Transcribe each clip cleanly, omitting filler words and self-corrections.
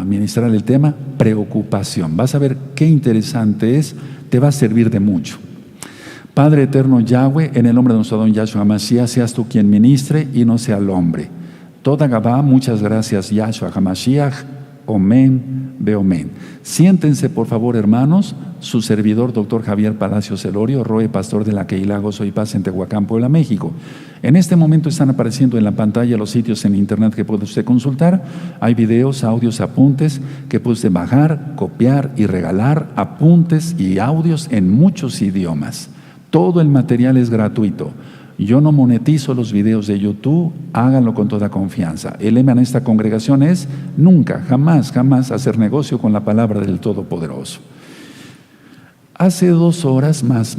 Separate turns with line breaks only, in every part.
a ministrar el tema preocupación. Vas a ver qué interesante es, te va a servir de mucho. Padre eterno Yahweh, en el nombre de nuestro don Yahshua HaMashiach, seas tú quien ministre y no sea el hombre. Toda Gabá, muchas gracias Yahshua HaMashiach. Omen, Beomen. Siéntense por favor, hermanos. Su servidor, doctor Javier Palacios Elorio, Roe, pastor de la Keilah Gozo y Paz en Tehuacán, Puebla, México. En este momento están apareciendo en la pantalla los sitios en internet que puede usted consultar. Hay videos, audios, apuntes que puede usted bajar, copiar y regalar, apuntes y audios en muchos idiomas. Todo el material es gratuito. Yo no monetizo los videos de YouTube, háganlo con toda confianza. El lema en esta congregación es nunca, jamás, jamás hacer negocio con la palabra del Todopoderoso. Hace 2 horas más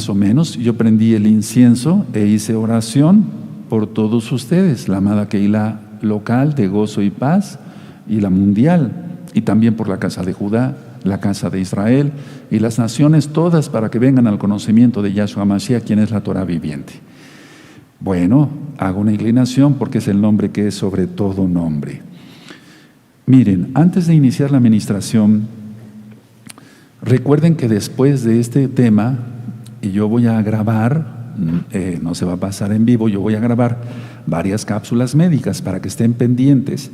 o menos, yo prendí el incienso e hice oración por todos ustedes, la amada Keilah local de Gozo y Paz y la mundial, y también por la casa de Judá, la casa de Israel y las naciones todas para que vengan al conocimiento de Yahshua Mashiach, quien es la Torah viviente. Bueno, hago una inclinación porque es el nombre que es sobre todo nombre. Miren, antes de iniciar la administración, recuerden que después de este tema, y yo voy a grabar, no se va a pasar en vivo, yo voy a grabar varias cápsulas médicas para que estén pendientes.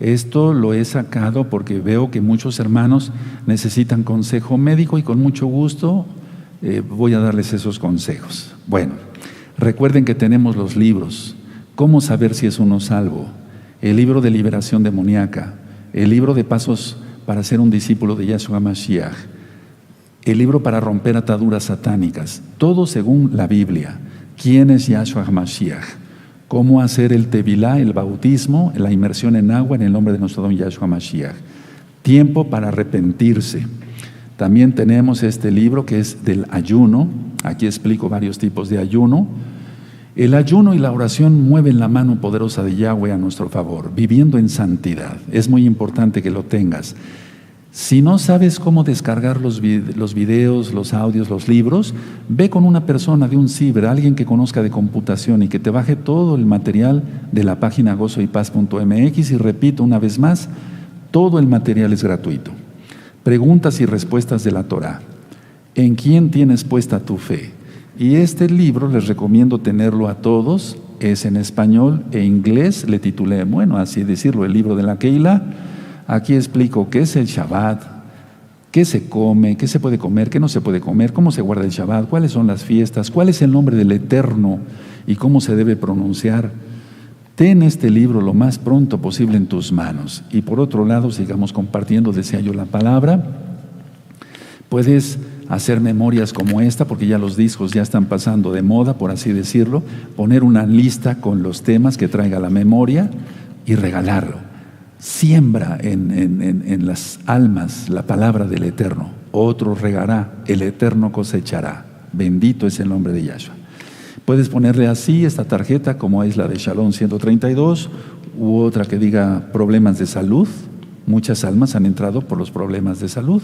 Esto lo he sacado porque veo que muchos hermanos necesitan consejo médico y con mucho gusto voy a darles esos consejos. Bueno, recuerden que tenemos los libros, ¿Cómo saber si es uno salvo?, el libro de liberación demoníaca, el libro de pasos para ser un discípulo de Yahshua Mashiach, el libro para romper ataduras satánicas, todo según la Biblia. ¿Quién es Yahshua Mashiach? Cómo hacer el tevilá, el bautismo, la inmersión en agua en el nombre de nuestro don Yahshua Mashiach. Tiempo para arrepentirse. También tenemos este libro que es del ayuno. Aquí explico varios tipos de ayuno. El ayuno y la oración mueven la mano poderosa de Yahweh a nuestro favor, viviendo en santidad. Es muy importante que lo tengas. Si no sabes cómo descargar los videos, los audios, los libros, ve con una persona de un ciber, alguien que conozca de computación y que te baje todo el material de la página gozoypaz.mx. Y repito una vez más, todo el material es gratuito. Preguntas y respuestas de la Torah. ¿En quién tienes puesta tu fe? Y este libro les recomiendo tenerlo a todos, es en español e inglés, le titulé, bueno, así decirlo, el libro de la Keilah. Aquí explico qué es el Shabbat, qué se come, qué se puede comer, qué no se puede comer, cómo se guarda el Shabbat, cuáles son las fiestas, cuál es el nombre del Eterno y cómo se debe pronunciar. Ten este libro lo más pronto posible en tus manos. Y por otro lado, sigamos compartiendo, decía yo, la palabra. Puedes hacer memorias como esta, porque ya los discos ya están pasando de moda, por así decirlo, poner una lista con los temas que traiga la memoria y regalarlo. Siembra en las almas la palabra del Eterno. Otro regará, el Eterno cosechará. Bendito es el nombre de Yahshua. Puedes ponerle así esta tarjeta, como es la de Shalom 132, u otra que diga problemas de salud. Muchas almas han entrado por los problemas de salud.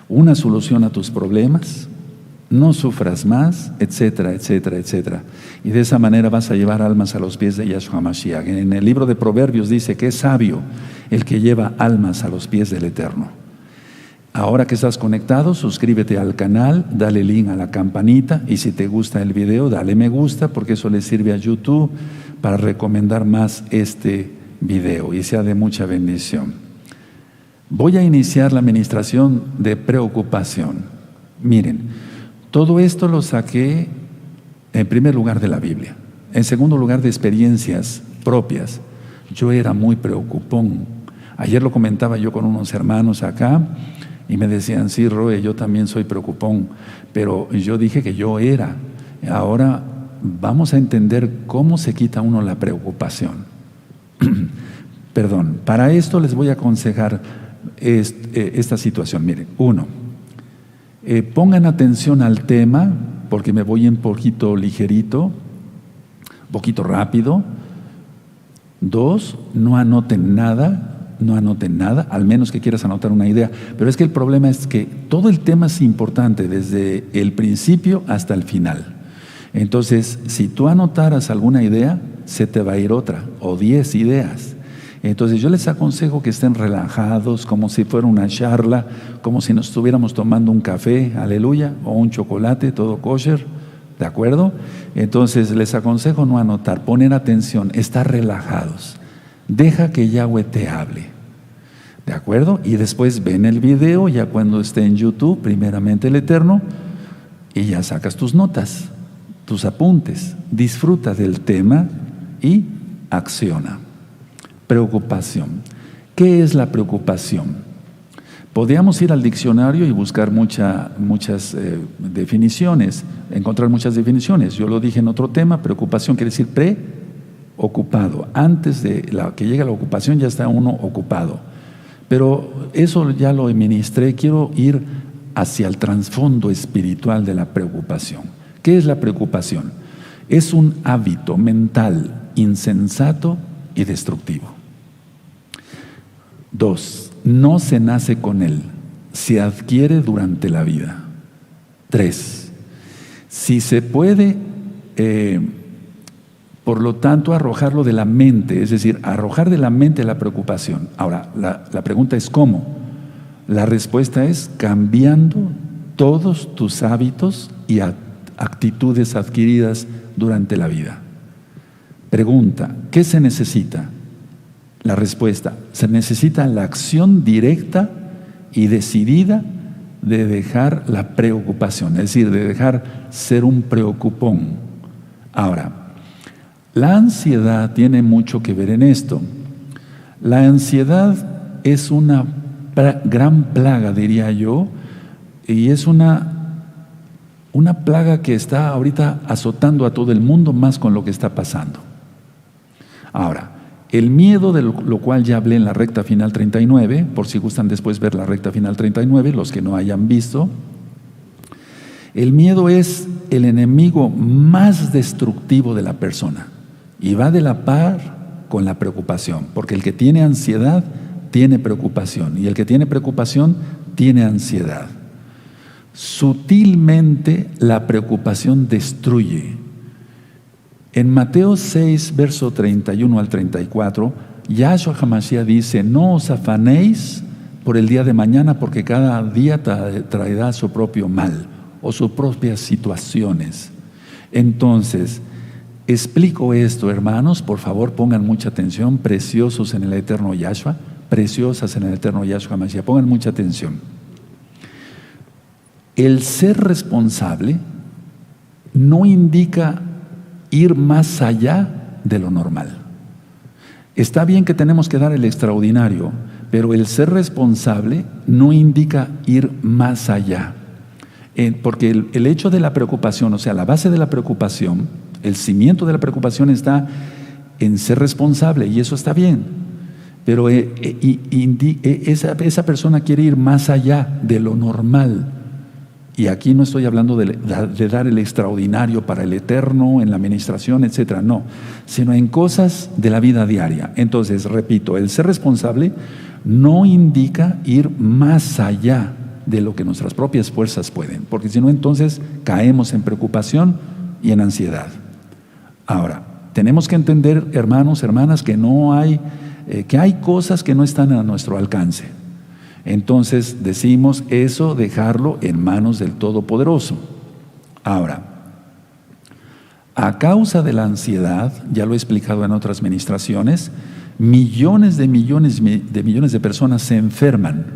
Una solución a tus problemas, no sufras más, etcétera, etcétera, etcétera. Y de esa manera vas a llevar almas a los pies de Yahshua Mashiach. En el libro de Proverbios dice que es sabio el que lleva almas a los pies del Eterno. Ahora que estás conectado, suscríbete al canal, dale link a la campanita y si te gusta el video, dale me gusta, porque eso le sirve a YouTube para recomendar más este video y sea de mucha bendición. Voy a iniciar la administración de preocupación. Miren, todo esto lo saqué en primer lugar de la Biblia, en segundo lugar de experiencias propias. Yo era muy preocupón. Ayer lo comentaba yo con unos hermanos acá y me decían, sí, Roe, yo también soy preocupón, pero yo dije que yo era. Ahora vamos a entender cómo se quita uno la preocupación. Perdón, para esto les voy a aconsejar esta situación. Miren, 1, pongan atención al tema, porque me voy un poquito ligerito, un poquito rápido. 2, no anoten nada, al menos que quieras anotar una idea. Pero es que el problema es que todo el tema es importante, desde el principio hasta el final. Entonces, si tú anotaras alguna idea, se te va a ir otra, o 10 ideas. Entonces yo les aconsejo que estén relajados, como si fuera una charla, como si nos estuviéramos tomando un café, aleluya, o un chocolate, todo kosher, ¿de acuerdo? Entonces les aconsejo no anotar, poner atención, estar relajados. Deja que Yahweh te hable, ¿de acuerdo? Y después ven el video, ya cuando esté en YouTube, primeramente el Eterno, y ya sacas tus notas, tus apuntes, disfruta del tema y acciona. Preocupación. ¿Qué es la preocupación? Podríamos ir al diccionario y buscar muchas definiciones, encontrar muchas definiciones. Yo lo dije en otro tema, preocupación quiere decir preocupado. Antes de que llegue la ocupación ya está uno ocupado. Pero eso ya lo ministré, quiero ir hacia el trasfondo espiritual de la preocupación. ¿Qué es la preocupación? Es un hábito mental insensato y destructivo. 2. No se nace con él, se adquiere durante la vida. 3. Si se puede, por lo tanto, arrojarlo de la mente, es decir, arrojar de la mente la preocupación. Ahora, la pregunta es ¿cómo? La respuesta es cambiando todos tus hábitos y actitudes adquiridas durante la vida. Pregunta, ¿qué se necesita? La respuesta, se necesita la acción directa y decidida de dejar la preocupación, es decir, de dejar ser un preocupón. Ahora, la ansiedad tiene mucho que ver en esto. La ansiedad es una gran plaga, diría yo, y es una plaga que está ahorita azotando a todo el mundo más con lo que está pasando. Ahora, el miedo, de lo cual ya hablé en la recta final 39, por si gustan después ver la recta final 39, los que no hayan visto, el miedo es el enemigo más destructivo de la persona y va de la par con la preocupación, porque el que tiene ansiedad tiene preocupación y el que tiene preocupación tiene ansiedad. Sutilmente la preocupación destruye. En Mateo 6, verso 31 al 34, Yahshua HaMashiach dice, no os afanéis por el día de mañana, porque cada día traerá su propio mal o sus propias situaciones. Entonces, explico esto, hermanos, por favor pongan mucha atención, preciosos en el eterno Yahshua, preciosas en el eterno Yahshua HaMashiach, pongan mucha atención. El ser responsable no indica ir más allá de lo normal. Está bien que tenemos que dar el extraordinario, pero el ser responsable no indica ir más allá. Porque el hecho de la preocupación, o sea, la base de la preocupación, el cimiento de la preocupación está en ser responsable, y eso está bien. Pero esa persona quiere ir más allá de lo normal. Y aquí no estoy hablando de dar el extraordinario para el eterno, en la administración, etcétera, no, sino en cosas de la vida diaria. Entonces, repito, el ser responsable no indica ir más allá de lo que nuestras propias fuerzas pueden, porque si no, entonces caemos en preocupación y en ansiedad. Ahora, tenemos que entender, hermanos, hermanas, que hay cosas que no están a nuestro alcance. Entonces decimos eso, dejarlo en manos del Todopoderoso. Ahora, a causa de la ansiedad, ya lo he explicado en otras ministraciones, millones de personas se enferman.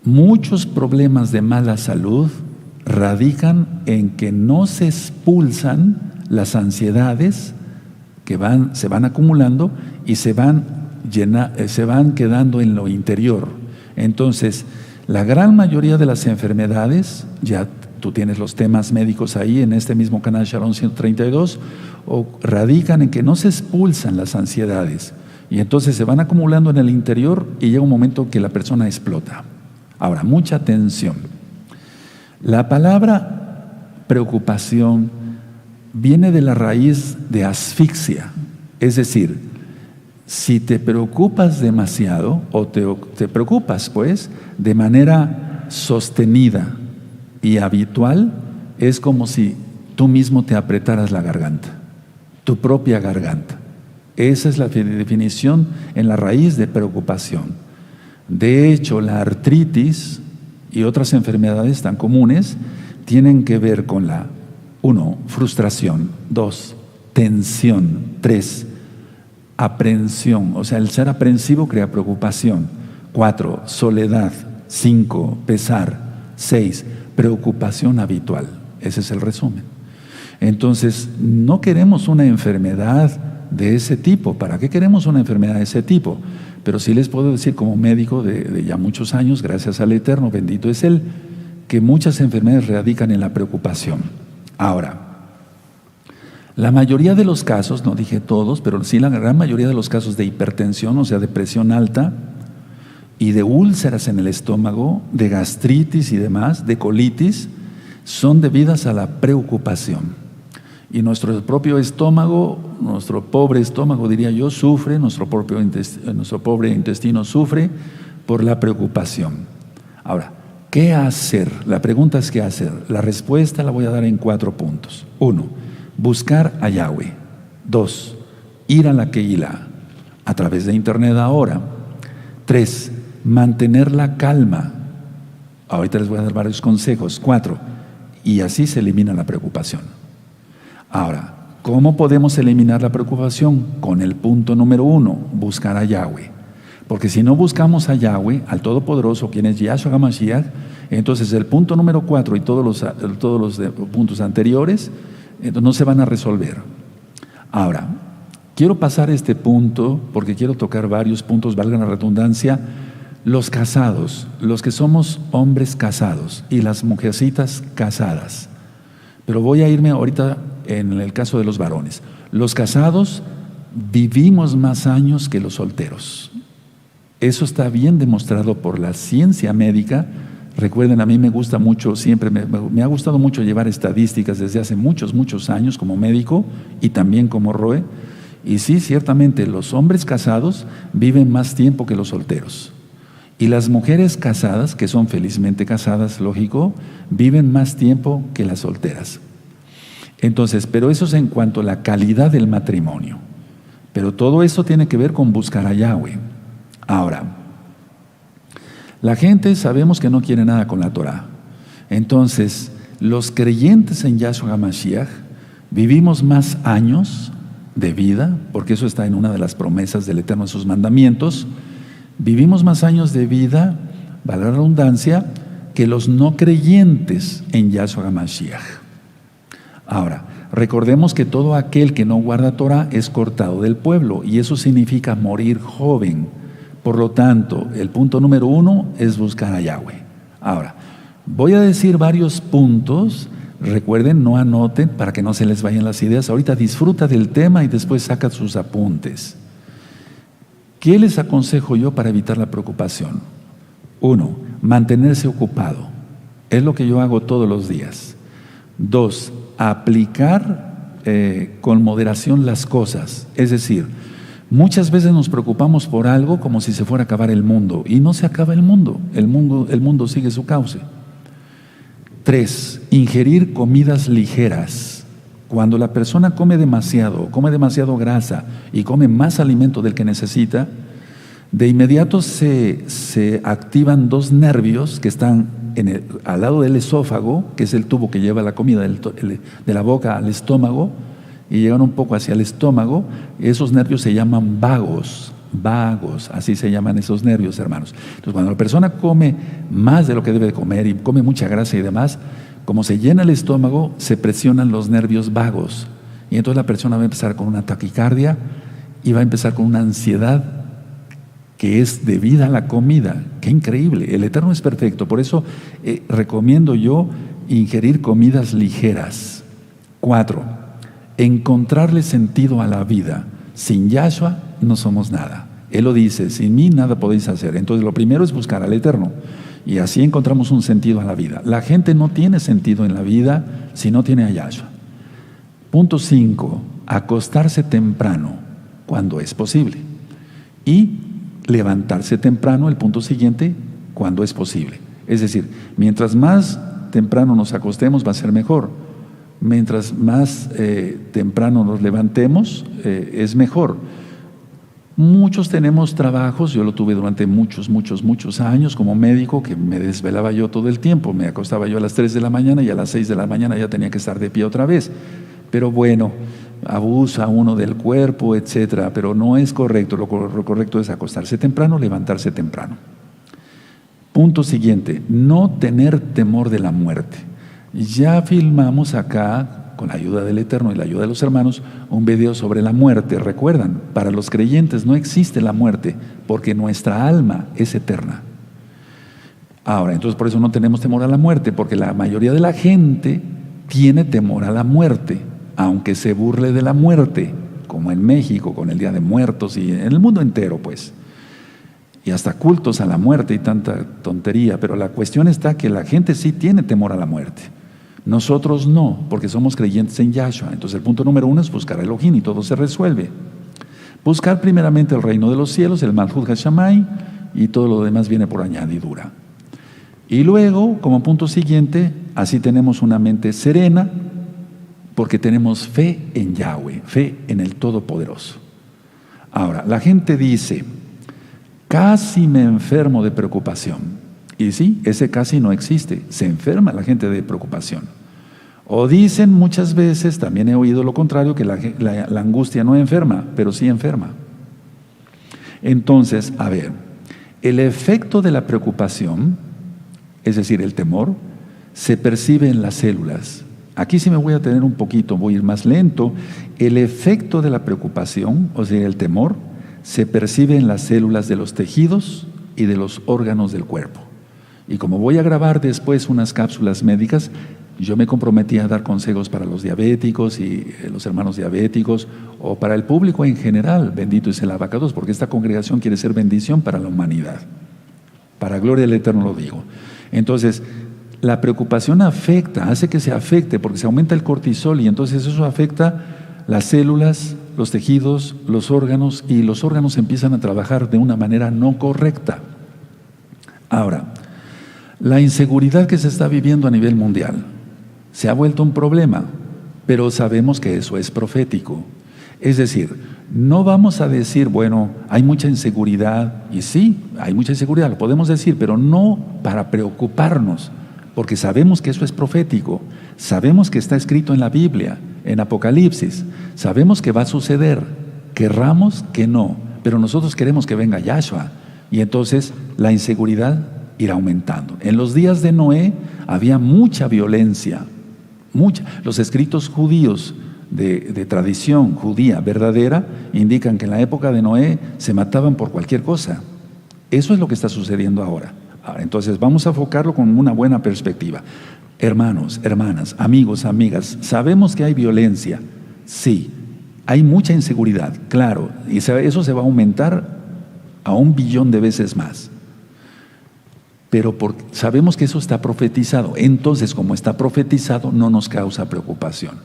Muchos problemas de mala salud radican en que no se expulsan las ansiedades que se van acumulando y se van quedando en lo interior. Entonces, la gran mayoría de las enfermedades, ya tú tienes los temas médicos ahí en este mismo canal Shalom 132, radican en que no se expulsan las ansiedades y entonces se van acumulando en el interior y llega un momento que la persona explota. Ahora, mucha atención. La palabra preocupación viene de la raíz de asfixia, es decir, si te preocupas demasiado o te preocupas pues de manera sostenida y habitual, es como si tú mismo te apretaras la garganta, tu propia garganta. Esa es la definición en la raíz de preocupación. De hecho, la artritis y otras enfermedades tan comunes tienen que ver con la 1. Frustración. 2. Tensión. 3. Aprensión. O sea, el ser aprensivo crea preocupación. 4. Soledad. 5. Pesar. 6. Preocupación habitual. Ese es el resumen. Entonces, no queremos una enfermedad de ese tipo. ¿Para qué queremos una enfermedad de ese tipo? Pero sí les puedo decir como médico de ya muchos años, gracias al Eterno, bendito es Él, que muchas enfermedades radican en la preocupación. Ahora, la mayoría de los casos, no dije todos, pero sí la gran mayoría de los casos de hipertensión, o sea, de presión alta, y de úlceras en el estómago, de gastritis y demás, de colitis, son debidas a la preocupación. Y nuestro propio estómago, nuestro pobre estómago, diría yo, sufre, nuestro pobre intestino sufre por la preocupación. Ahora, ¿qué hacer? La pregunta es ¿qué hacer? La respuesta la voy a dar en 4 puntos. 1. Buscar a Yahweh. 2. Ir a la Keilah, a través de internet ahora. 3. Mantener la calma. Ahorita les voy a dar varios consejos. 4. Y así se elimina la preocupación. Ahora, ¿cómo podemos eliminar la preocupación? Con el punto número 1, buscar a Yahweh. Porque si no buscamos a Yahweh, al Todopoderoso, quien es Yahshua HaMashiach, entonces el punto número 4 y todos los puntos anteriores no se van a resolver. Ahora, quiero pasar este punto porque quiero tocar varios puntos, valga la redundancia. Los casados, los que somos hombres casados y las mujercitas casadas. Pero voy a irme ahorita en el caso de los varones. Los casados vivimos más años que los solteros. Eso está bien demostrado por la ciencia médica. Recuerden, a mí me gusta mucho, siempre me ha gustado mucho llevar estadísticas desde hace muchos años como médico y también como Roe. Y sí, ciertamente los hombres casados viven más tiempo que los solteros. Y las mujeres casadas, que son felizmente casadas, lógico, viven más tiempo que las solteras. Entonces, pero eso es en cuanto a la calidad del matrimonio. Pero todo eso tiene que ver con buscar a Yahweh. Ahora, la gente sabemos que no quiere nada con la Torah. Entonces, los creyentes en Yahshua HaMashiach vivimos más años de vida, porque eso está en una de las promesas del Eterno en sus mandamientos. Vivimos más años de vida, valga la redundancia, que los no creyentes en Yahshua HaMashiach. Ahora, recordemos que todo aquel que no guarda Torah es cortado del pueblo y eso significa morir joven. Por lo tanto, el punto número 1 es buscar a Yahweh. Ahora, voy a decir varios puntos. Recuerden, no anoten para que no se les vayan las ideas. Ahorita disfruta del tema y después saca sus apuntes. ¿Qué les aconsejo yo para evitar la preocupación? 1. Mantenerse ocupado. Es lo que yo hago todos los días. 2. Aplicar con moderación las cosas. Es decir, muchas veces nos preocupamos por algo como si se fuera a acabar el mundo. Y no se acaba el mundo. El mundo sigue su cauce. 3. Ingerir comidas ligeras. Cuando la persona come demasiado grasa y come más alimento del que necesita, de inmediato se activan 2 nervios que están al lado del esófago, que es el tubo que lleva la comida de la boca al estómago, y llegan un poco hacia el estómago. Esos nervios se llaman vagos, así se llaman esos nervios, hermanos. Entonces, cuando la persona come más de lo que debe de comer y come mucha grasa y demás, como se llena el estómago, se presionan los nervios vagos. Y entonces la persona va a empezar con una taquicardia y va a empezar con una ansiedad que es debida a la comida. ¡Qué increíble! El Eterno es perfecto. Por eso recomiendo yo ingerir comidas ligeras. 4. Encontrarle sentido a la vida. Sin Yahshua no somos nada. Él lo dice, sin mí nada podéis hacer. Entonces lo primero es buscar al Eterno. Y así encontramos un sentido a la vida. La gente no tiene sentido en la vida si no tiene a Yahshua. Punto 5. Acostarse temprano cuando es posible. Y levantarse temprano, el punto siguiente, cuando es posible. Es decir, mientras más temprano nos acostemos va a ser mejor. Mientras más temprano nos levantemos es mejor. Muchos tenemos trabajos, yo lo tuve durante muchos años como médico, que me desvelaba yo todo el tiempo, me acostaba yo a las 3 de la mañana y a las 6 de la mañana ya tenía que estar de pie otra vez. Pero bueno, abusa uno del cuerpo, etcétera, pero no es correcto. Lo correcto es acostarse temprano, levantarse temprano. Punto siguiente, no tener temor de la muerte. Ya filmamos acá, con la ayuda del Eterno y la ayuda de los hermanos, un video sobre la muerte. Recuerdan, para los creyentes no existe la muerte, porque nuestra alma es eterna. Ahora, entonces por eso no tenemos temor a la muerte, porque la mayoría de la gente tiene temor a la muerte, aunque se burle de la muerte, como en México, con el Día de Muertos y en el mundo entero, pues. Y hasta cultos a la muerte y tanta tontería, pero la cuestión está que la gente sí tiene temor a la muerte. Nosotros no, porque somos creyentes en Yahshua. Entonces el punto número 1 es buscar a Elohim y todo se resuelve. Buscar primeramente el reino de los cielos, el Malhut Hashamay, y todo lo demás viene por añadidura. Y luego, como punto siguiente, así tenemos una mente serena, porque tenemos fe en Yahweh, fe en el Todopoderoso. Ahora, la gente dice, casi me enfermo de preocupación. Y sí, ese casi no existe, se enferma la gente de preocupación. O dicen muchas veces, también he oído lo contrario, que la angustia no enferma, pero sí enferma. Entonces, a ver, el efecto de la preocupación, es decir, el temor, se percibe en las células. Aquí sí me voy a tener un poquito, voy a ir más lento. El efecto de la preocupación, o sea, el temor, se percibe en las células de los tejidos y de los órganos del cuerpo. Y como voy a grabar después unas cápsulas médicas, yo me comprometí a dar consejos para los diabéticos y los hermanos diabéticos, o para el público en general, bendito es el abacados, porque esta congregación quiere ser bendición para la humanidad. Para gloria del Eterno lo digo. Entonces, la preocupación afecta, hace que se afecte, porque se aumenta el cortisol y entonces eso afecta las células, los tejidos, los órganos, y los órganos empiezan a trabajar de una manera no correcta. Ahora, la inseguridad que se está viviendo a nivel mundial se ha vuelto un problema, pero sabemos que eso es profético. Es decir, no vamos a decir, bueno, hay mucha inseguridad, y sí, hay mucha inseguridad, lo podemos decir, pero no para preocuparnos, porque sabemos que eso es profético, sabemos que está escrito en la Biblia, en Apocalipsis, sabemos que va a suceder, querramos que no, pero nosotros queremos que venga Yahshua, y entonces la inseguridad irá aumentando. En los días de Noé había mucha violencia, mucha. Los escritos judíos de tradición judía verdadera indican que en la época de Noé se mataban por cualquier cosa. Eso es lo que está sucediendo ahora. Entonces vamos a enfocarlo con una buena perspectiva. Hermanos, hermanas, amigos, amigas, sabemos que hay violencia, sí, hay mucha inseguridad, claro, y eso se va a aumentar a 1 billón de veces más. Pero sabemos que eso está profetizado. Entonces, como está profetizado, no nos causa preocupación.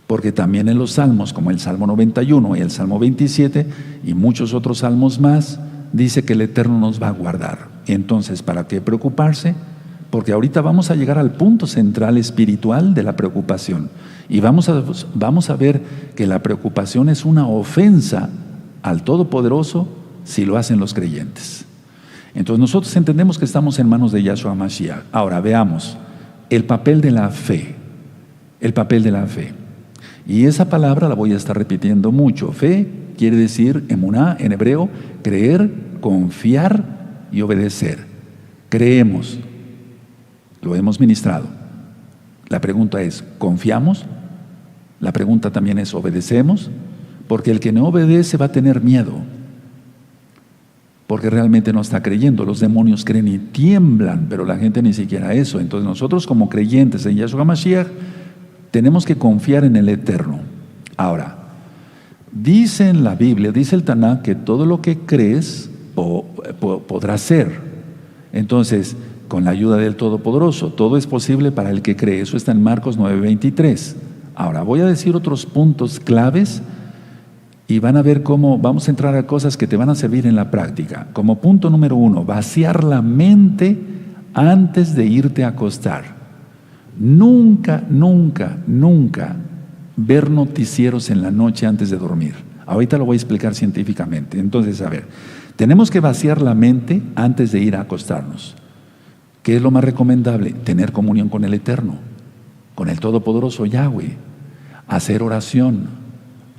Porque también en los salmos, como el Salmo 91 y el Salmo 27 y muchos otros salmos más, dice que el Eterno nos va a guardar. Entonces, ¿para qué preocuparse? Porque ahorita vamos a llegar al punto central espiritual de la preocupación. Y vamos a ver que la preocupación es una ofensa al Todopoderoso si lo hacen los creyentes. Entonces nosotros entendemos que estamos en manos de Yahshua Mashiach. Ahora veamos el papel de la fe. El papel de la fe. Y esa palabra la voy a estar repitiendo mucho. Fe quiere decir, emuná en hebreo, creer, confiar y obedecer. Creemos. Lo hemos ministrado. La pregunta es, ¿confiamos? La pregunta también es, ¿obedecemos? Porque el que no obedece va a tener miedo. Porque realmente no está creyendo. Los demonios creen y tiemblan, pero la gente ni siquiera eso. Entonces nosotros como creyentes en Yahshua Mashiach tenemos que confiar en el Eterno. Ahora, dice en la Biblia, dice el Tanaj, que todo lo que crees podrá ser. Entonces, con la ayuda del Todopoderoso, todo es posible para el que cree. Eso está en Marcos 9:23. Ahora, voy a decir otros puntos claves y van a ver cómo vamos a entrar a cosas que te van a servir en la práctica. Como punto número 1, vaciar la mente antes de irte a acostar. Nunca, nunca, nunca ver noticieros en la noche antes de dormir. Ahorita lo voy a explicar científicamente. Entonces, a ver, tenemos que vaciar la mente antes de ir a acostarnos. ¿Qué es lo más recomendable? Tener comunión con el Eterno, con el Todopoderoso Yahweh, hacer oración,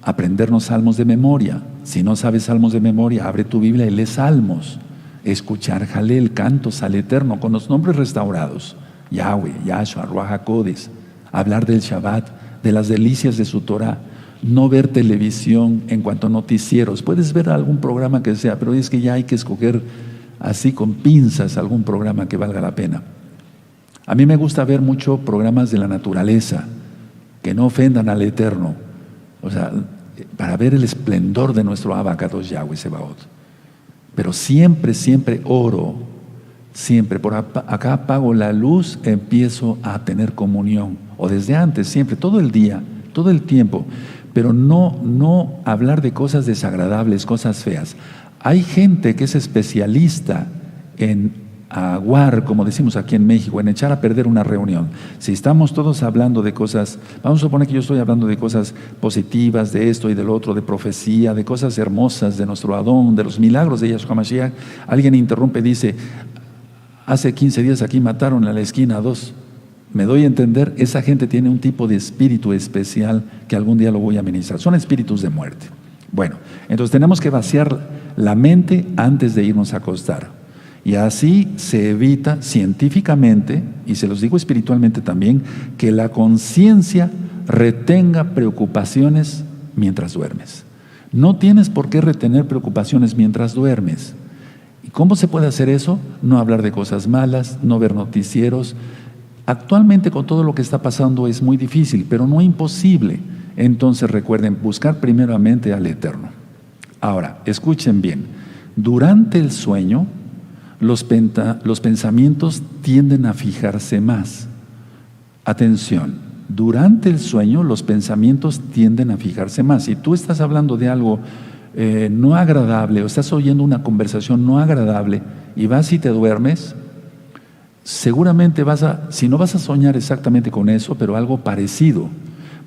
aprendernos salmos de memoria. Si no sabes salmos de memoria, abre tu Biblia y lee salmos. Escuchar Jalel, cantos al Eterno con los nombres restaurados. Yahweh, Yahshua, Ruach HaKodes. Hablar del Shabbat, de las delicias de su Torah. No ver televisión en cuanto a noticieros. Puedes ver algún programa que sea, pero es que ya hay que escoger así con pinzas algún programa que valga la pena. A mí me gusta ver mucho programas de la naturaleza que no ofendan al Eterno, o sea, para ver el esplendor de nuestro Abacados Yahweh Sebaot. Pero siempre, siempre oro, siempre, por acá apago la luz, empiezo a tener comunión, o desde antes, siempre, todo el día, todo el tiempo, pero no hablar de cosas desagradables, cosas feas. Hay gente que es especialista en aguar, como decimos aquí en México, en echar a perder una reunión. Si estamos todos hablando de cosas, vamos a suponer que yo estoy hablando de cosas positivas, de esto y del otro, de profecía, de cosas hermosas, de nuestro Adón, de los milagros de Yahshua Mashiach, alguien interrumpe y dice, hace 15 días aquí mataron a la esquina a 2. Me doy a entender, esa gente tiene un tipo de espíritu especial que algún día lo voy a ministrar. Son espíritus de muerte. Bueno, entonces tenemos que vaciar la mente antes de irnos a acostar. Y así se evita científicamente, y se los digo espiritualmente también, que la conciencia retenga preocupaciones mientras duermes. No tienes por qué retener preocupaciones mientras duermes. ¿Y cómo se puede hacer eso? No hablar de cosas malas, no ver noticieros. Actualmente con todo lo que está pasando es muy difícil, pero no imposible. Entonces recuerden, buscar primeramente al Eterno. Ahora, escuchen bien, durante el sueño los pensamientos tienden a fijarse más. Atención, durante el sueño los pensamientos tienden a fijarse más. Si tú estás hablando de algo no agradable o estás oyendo una conversación no agradable y vas y te duermes, seguramente si no vas a soñar exactamente con eso, pero algo parecido.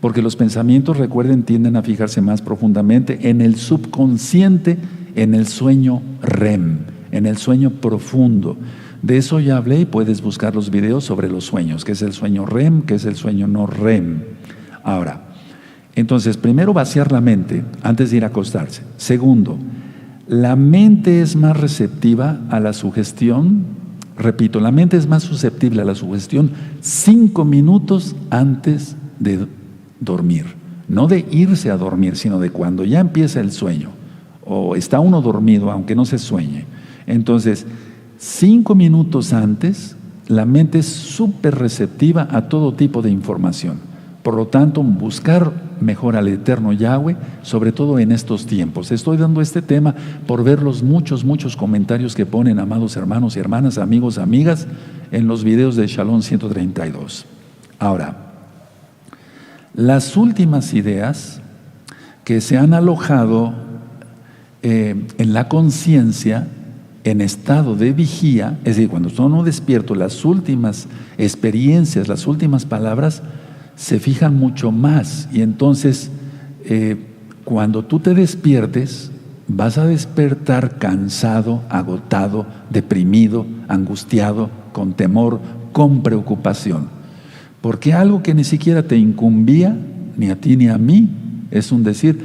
Porque los pensamientos, recuerden, tienden a fijarse más profundamente en el subconsciente, en el sueño REM, en el sueño profundo. De eso ya hablé y puedes buscar los videos sobre los sueños, que es el sueño REM, que es el sueño no REM. Ahora, entonces, primero vaciar la mente antes de ir a acostarse. Segundo, la mente es más receptiva a la sugestión. Repito, la mente es más susceptible a la sugestión 5 minutos antes de dormir. No de irse a dormir, sino de cuando ya empieza el sueño. O está uno dormido, aunque no se sueñe. Entonces, 5 minutos antes, la mente es súper receptiva a todo tipo de información. Por lo tanto, buscar mejor al Eterno Yahweh, sobre todo en estos tiempos. Estoy dando este tema por ver los muchos comentarios que ponen, amados hermanos y hermanas, amigos, amigas, en los videos de Shalom 132. Ahora, las últimas ideas que se han alojado en la conciencia, en estado de vigía, es decir, cuando uno despierto, las últimas experiencias, las últimas palabras, se fijan mucho más. Y entonces, cuando tú te despiertes, vas a despertar cansado, agotado, deprimido, angustiado, con temor, con preocupación. Porque algo que ni siquiera te incumbía, ni a ti ni a mí, es un decir,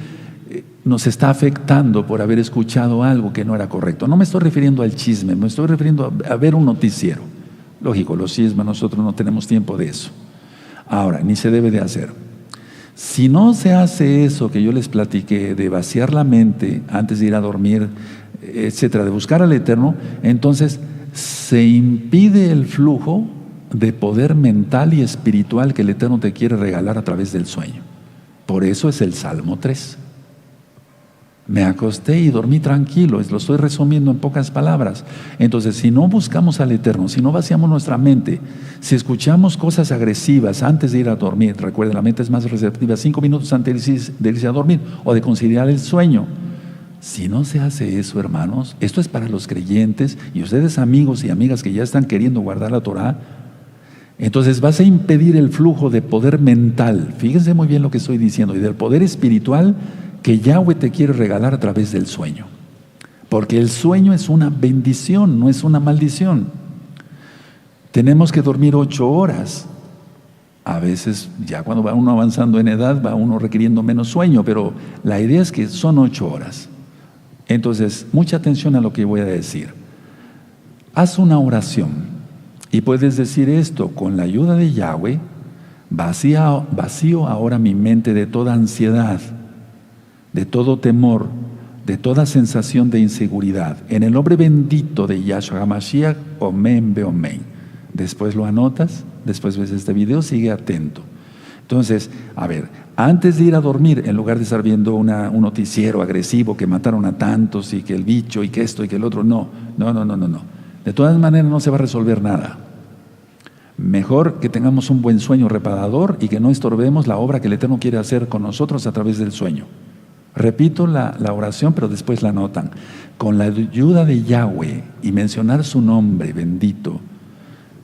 nos está afectando por haber escuchado algo que no era correcto. No me estoy refiriendo al chisme, me estoy refiriendo a ver un noticiero. Lógico, los chismes, nosotros no tenemos tiempo de eso. Ahora, ni se debe de hacer. Si no se hace eso que yo les platiqué, de vaciar la mente antes de ir a dormir, etcétera, de buscar al Eterno, entonces se impide el flujo de poder mental y espiritual que el Eterno te quiere regalar a través del sueño. Por eso es el Salmo 3. Me acosté y dormí tranquilo, lo estoy resumiendo en pocas palabras. Entonces, si no buscamos al Eterno, si no vaciamos nuestra mente, si escuchamos cosas agresivas antes de ir a dormir, recuerden, la mente es más receptiva 5 minutos antes de irse a dormir o de considerar el sueño. Si no se hace eso, hermanos, esto es para los creyentes y ustedes, amigos y amigas que ya están queriendo guardar la Torah, entonces vas a impedir el flujo de poder mental, fíjense muy bien lo que estoy diciendo, y del poder espiritual que Yahweh te quiere regalar a través del sueño. Porque el sueño es una bendición, no es una maldición. Tenemos que dormir 8 horas. A veces, ya cuando va uno avanzando en edad, va uno requiriendo menos sueño, pero la idea es que son 8 horas. Entonces, mucha atención a lo que voy a decir. Haz una oración y puedes decir esto: con la ayuda de Yahweh, vacío ahora mi mente de toda ansiedad, de todo temor, de toda sensación de inseguridad. En el nombre bendito de Yahshua HaMashiach, Omen Beomen. Después lo anotas, después ves este video, sigue atento. Entonces, a ver, antes de ir a dormir, en lugar de estar viendo un noticiero agresivo que mataron a tantos y que el bicho y que esto y que el otro, no. De todas maneras no se va a resolver nada. Mejor que tengamos un buen sueño reparador y que no estorbemos la obra que el Eterno quiere hacer con nosotros a través del sueño. Repito la oración, pero después la anotan. Con la ayuda de Yahweh y mencionar su nombre bendito,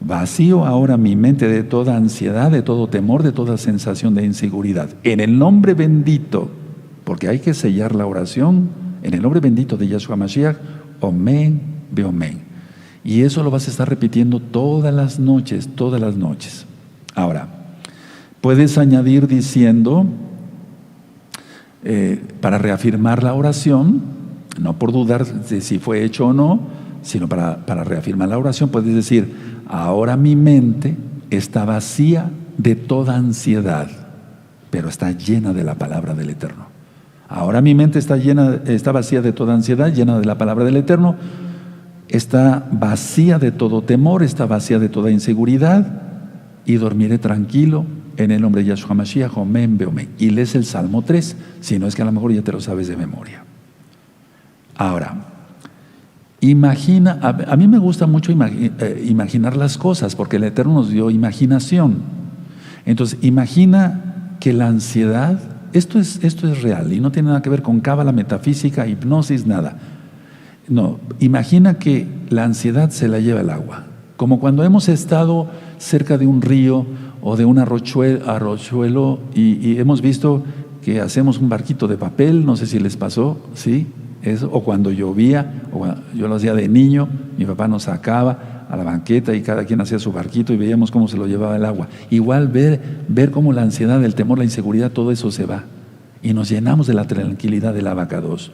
vacío ahora mi mente de toda ansiedad, de todo temor, de toda sensación de inseguridad. En el nombre bendito, porque hay que sellar la oración, en el nombre bendito de Yahshua Mashiach, Omen Beomen. Y eso lo vas a estar repitiendo todas las noches. Ahora, puedes añadir diciendo, para reafirmar la oración, no por dudar de si fue hecho o no, sino para reafirmar la oración, puedes decir: ahora mi mente está vacía de toda ansiedad, pero está llena de la palabra del Eterno. Ahora mi mente está vacía de toda ansiedad, llena de la palabra del Eterno. Está vacía de todo temor, está vacía de toda inseguridad, y dormiré tranquilo en el nombre de Yahshua Mashiach, Omen Beomen. Y lees el Salmo 3, si no es que a lo mejor ya te lo sabes de memoria. Ahora, imagina, a mí me gusta mucho imaginar las cosas, porque el Eterno nos dio imaginación. Entonces, imagina que la ansiedad, esto es real y no tiene nada que ver con cábala, metafísica, hipnosis, nada. No, imagina que la ansiedad se la lleva el agua. Como cuando hemos estado cerca de un río o de un arroyuelo y hemos visto que hacemos un barquito de papel, no sé si les pasó, ¿sí? Eso, o cuando llovía, yo lo hacía de niño, mi papá nos sacaba a la banqueta y cada quien hacía su barquito y veíamos cómo se lo llevaba el agua. Igual ver cómo la ansiedad, el temor, la inseguridad, todo eso se va. Y nos llenamos de la tranquilidad del Abacados.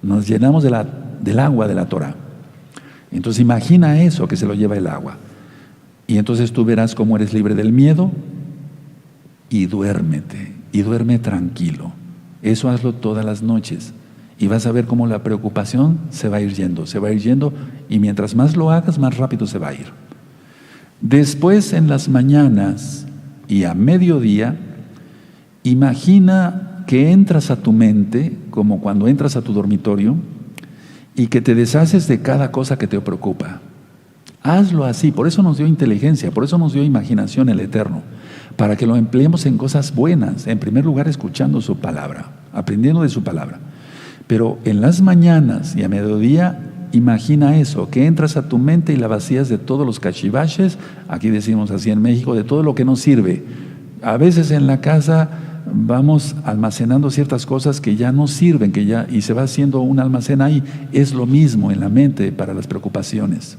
Nos llenamos del agua de la Torah. Entonces imagina eso, que se lo lleva el agua. Y entonces tú verás cómo eres libre del miedo y duérmete. Y duerme tranquilo. Eso hazlo todas las noches. Y vas a ver cómo la preocupación se va a ir yendo, y mientras más lo hagas, más rápido se va a ir. Después, en las mañanas y a mediodía, imagina que entras a tu mente, como cuando entras a tu dormitorio, y que te deshaces de cada cosa que te preocupa. Hazlo así. Por eso nos dio inteligencia, por eso nos dio imaginación el Eterno, para que lo empleemos en cosas buenas. En primer lugar, escuchando su palabra, aprendiendo de su palabra. Pero en las mañanas y a mediodía, imagina eso, que entras a tu mente y la vacías de todos los cachivaches, aquí decimos así en México, de todo lo que no sirve. A veces en la casa vamos almacenando ciertas cosas que ya no sirven, y se va haciendo un almacén ahí. Es lo mismo en la mente para las preocupaciones.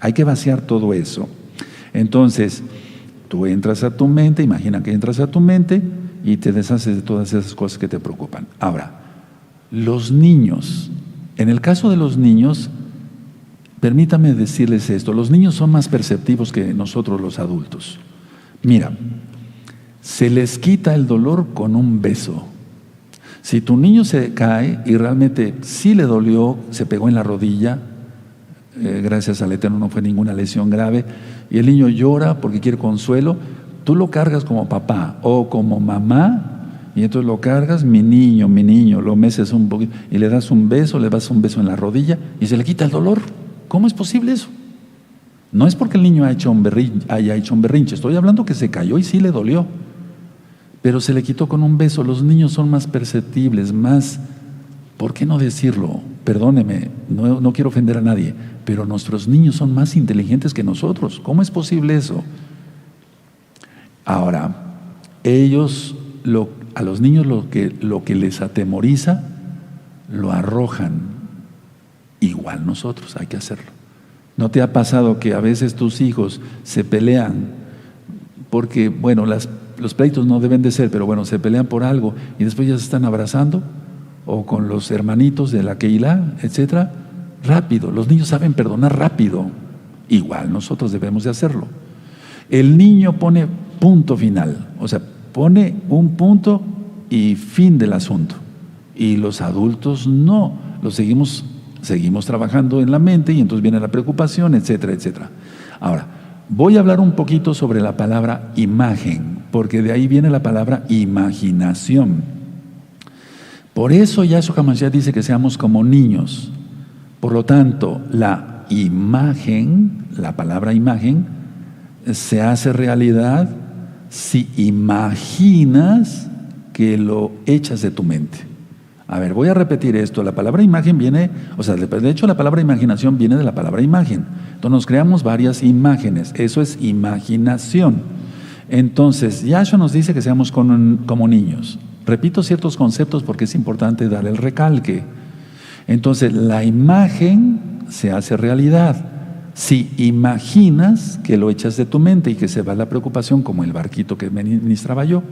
Hay que vaciar todo eso. Entonces, tú entras a tu mente, imagina que entras a tu mente y te deshaces de todas esas cosas que te preocupan. Ahora, los niños, en el caso de los niños, permítame decirles esto: los niños son más perceptivos que nosotros los adultos. Mira, se les quita el dolor con un beso. Si tu niño se cae y realmente sí le dolió, se pegó en la rodilla, gracias al Eterno no fue ninguna lesión grave, y el niño llora porque quiere consuelo, tú lo cargas como papá o como mamá, y entonces lo cargas, mi niño, lo meces un poquito y le das un beso en la rodilla y se le quita el dolor. ¿Cómo es posible eso? No es porque el niño haya hecho un berrinche, estoy hablando que se cayó y sí le dolió, pero se le quitó con un beso. Los niños son más perceptibles, más, ¿por qué no decirlo? Perdóneme, no quiero ofender a nadie, pero nuestros niños son más inteligentes que nosotros. ¿Cómo es posible eso? Ahora, ellos a los niños lo que les atemoriza, lo arrojan. Igual nosotros hay que hacerlo. ¿No te ha pasado que a veces tus hijos se pelean porque, bueno, los pleitos no deben de ser, pero bueno, se pelean por algo y después ya se están abrazando? O con los hermanitos de la Keilah, etcétera. Rápido, los niños saben perdonar rápido. Igual nosotros debemos de hacerlo. El niño pone punto final, o sea, pone un punto y fin del asunto. Y los adultos no, los seguimos trabajando en la mente y entonces viene la preocupación, etcétera, etcétera. Ahora, voy a hablar un poquito sobre la palabra imagen, porque de ahí viene la palabra imaginación. Por eso Yahshua HaMashiach dice que seamos como niños. Por lo tanto, la imagen, la palabra imagen, se hace realidad si imaginas que lo echas de tu mente. A ver, voy a repetir esto. La palabra imagen viene, o sea, de hecho la palabra imaginación viene de la palabra imagen. Entonces nos creamos varias imágenes. Eso es imaginación. Entonces, Yahshua nos dice que seamos como niños. Repito ciertos conceptos porque es importante dar el recalque. Entonces, la imagen se hace realidad si imaginas que lo echas de tu mente y que se va la preocupación, como el barquito que ministraba yo.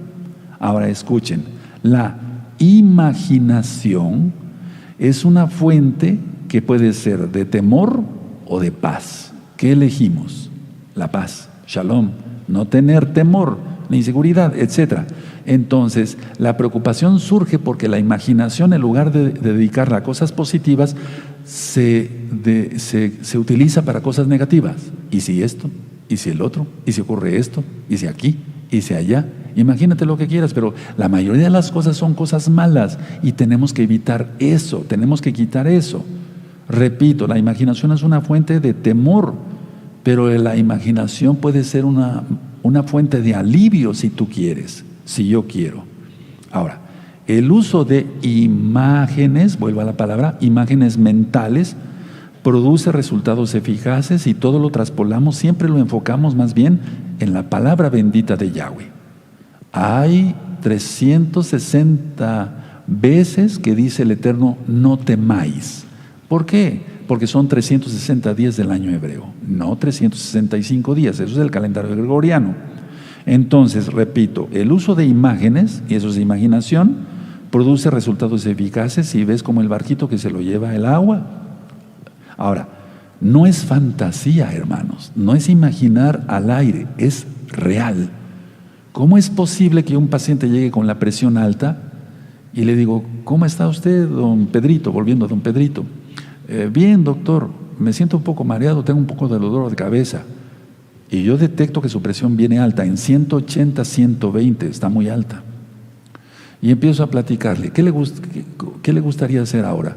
Ahora escuchen, la imaginación es una fuente que puede ser de temor o de paz. ¿Qué elegimos? La paz, shalom, no tener temor, ni inseguridad, etcétera. Entonces, la preocupación surge porque la imaginación, en lugar de dedicarla a cosas positivas, se utiliza para cosas negativas. ¿Y si esto? ¿Y si el otro? ¿Y si ocurre esto? ¿Y si aquí? ¿Y si allá? Imagínate lo que quieras, pero la mayoría de las cosas son cosas malas y tenemos que evitar eso, tenemos que quitar eso. Repito, la imaginación es una fuente de temor, pero la imaginación puede ser una fuente de alivio si tú quieres, si yo quiero. Ahora, el uso de imágenes, vuelvo a la palabra, imágenes mentales, produce resultados eficaces y todo lo traspolamos, siempre lo enfocamos más bien en la palabra bendita de Yahweh. Hay 360 veces que dice el Eterno, no temáis. ¿Por qué? Porque son 360 días del año hebreo, no 365 días, eso es el calendario gregoriano. Entonces, repito, el uso de imágenes, y eso es imaginación, produce resultados eficaces y ves como el barquito que se lo lleva el agua. Ahora, no es fantasía, hermanos, no es imaginar al aire, es real. ¿Cómo es posible que un paciente llegue con la presión alta y le digo, ¿cómo está usted, don Pedrito? Volviendo a don Pedrito. Bien, doctor, me siento un poco mareado, tengo un poco de dolor de cabeza. Y yo detecto que su presión viene alta, en 180, 120, está muy alta. Y empiezo a platicarle, ¿qué le gustaría hacer ahora?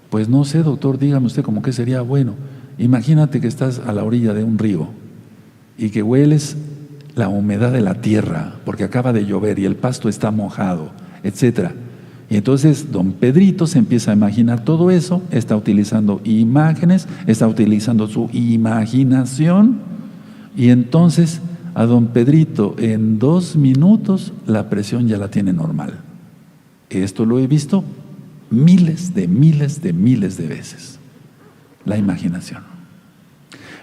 Pues no sé, doctor, dígame usted cómo que sería bueno. Imagínate que estás a la orilla de un río y que hueles la humedad de la tierra, porque acaba de llover y el pasto está mojado, etcétera. Y entonces don Pedrito se empieza a imaginar todo eso, está utilizando imágenes, está utilizando su imaginación, y entonces a don Pedrito en 2 minutos la presión ya la tiene normal. Esto lo he visto miles de veces. La imaginación.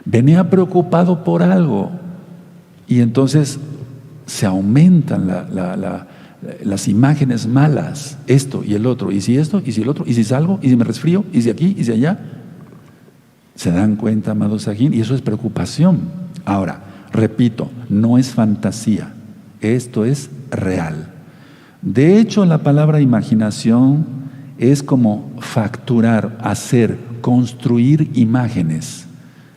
Venía preocupado por algo y entonces se aumentan las imágenes malas, esto y el otro, y si esto, y si el otro, y si salgo, y si me resfrío, y si aquí, y si allá. ¿Se dan cuenta, amados Sajín? Y eso es preocupación. Ahora, repito, no es fantasía, esto es real. De hecho, la palabra imaginación es como facturar, hacer, construir imágenes.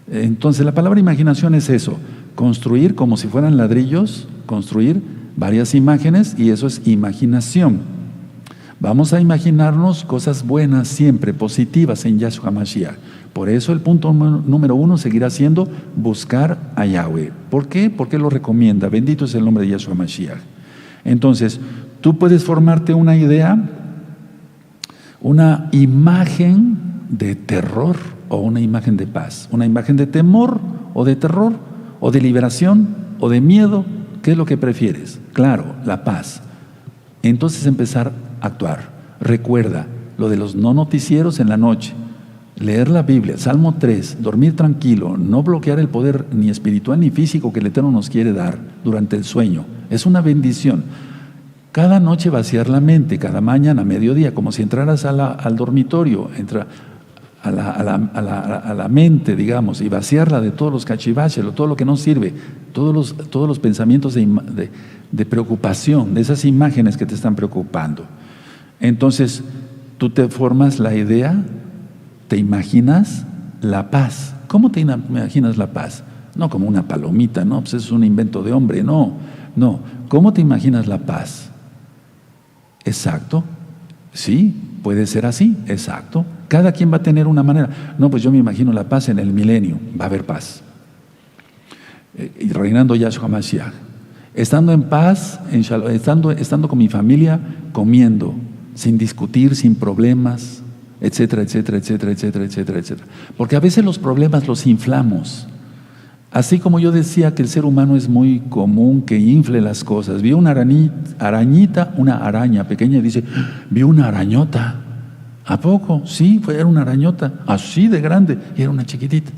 Entonces, la palabra imaginación es eso, construir como si fueran ladrillos, construir varias imágenes, y eso es imaginación. Vamos a imaginarnos cosas buenas siempre, positivas en Yahshua HaMashiach. Por eso el punto número 1 seguirá siendo buscar a Yahweh. ¿Por qué? Porque lo recomienda. Bendito es el nombre de Yahshua HaMashiach. Entonces, tú puedes formarte una idea, una imagen de terror o una imagen de paz, una imagen de temor o de terror o de liberación o de miedo. ¿Qué es lo que prefieres? Claro, la paz. Entonces empezar a actuar. Recuerda lo de los no noticieros en la noche, leer la Biblia, Salmo 3, dormir tranquilo, no bloquear el poder ni espiritual ni físico que el Eterno nos quiere dar durante el sueño. Es una bendición. Cada noche vaciar la mente, cada mañana, mediodía, como si entraras al dormitorio, entra a la mente, digamos, y vaciarla de todos los cachivaches, todo lo que no sirve, todos los pensamientos de preocupación, de esas imágenes que te están preocupando. Entonces, tú te formas la idea, te imaginas la paz. ¿Cómo te imaginas la paz? No como una palomita, no, pues es un invento de hombre, no. ¿Cómo te imaginas la paz? Exacto, sí, puede ser así, exacto. Cada quien va a tener una manera. No, pues yo me imagino la paz en el milenio, va a haber paz. Y reinando Yahshua Mashiach. Estando en paz, estando con mi familia, comiendo, sin discutir, sin problemas, etcétera, etcétera, etcétera, etcétera, etcétera, etcétera. Porque a veces los problemas los inflamos. Así como yo decía que el ser humano es muy común que infle las cosas. Vio una arañita, una araña pequeña y dice, vi una arañota. ¿A poco? Sí, era una arañota, así de grande, y era una chiquitita.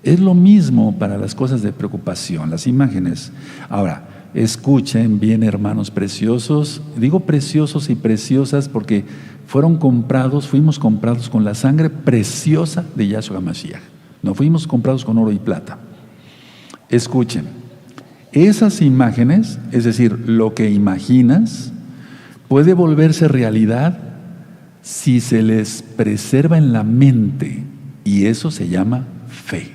Es lo mismo para las cosas de preocupación, las imágenes. Ahora, escuchen bien, hermanos preciosos. Digo preciosos y preciosas porque fuimos comprados con la sangre preciosa de Yahshua Mashiach. No fuimos comprados con oro y plata. Escuchen, esas imágenes, es decir, lo que imaginas, puede volverse realidad si se les preserva en la mente, y eso se llama fe.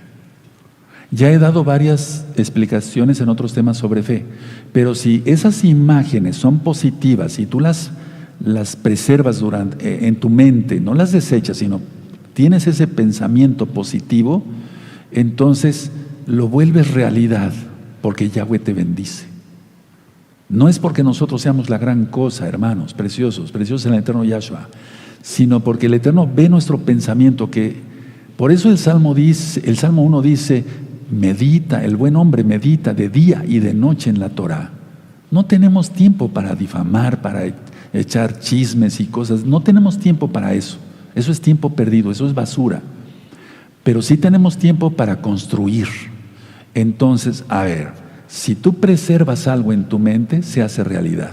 Ya he dado varias explicaciones en otros temas sobre fe, pero si esas imágenes son positivas y tú las preservas en tu mente, no las desechas, sino tienes ese pensamiento positivo, entonces lo vuelves realidad, porque Yahweh te bendice. No es porque nosotros seamos la gran cosa, hermanos, preciosos en el eterno Yahshua, sino porque el Eterno ve nuestro pensamiento, por eso el Salmo 1 dice, medita, el buen hombre medita de día y de noche en la Torah. No tenemos tiempo para difamar, para echar chismes y cosas, no tenemos tiempo para eso. Eso es tiempo perdido, eso es basura. Pero sí tenemos tiempo para construir. Entonces, a ver, si tú preservas algo en tu mente, se hace realidad.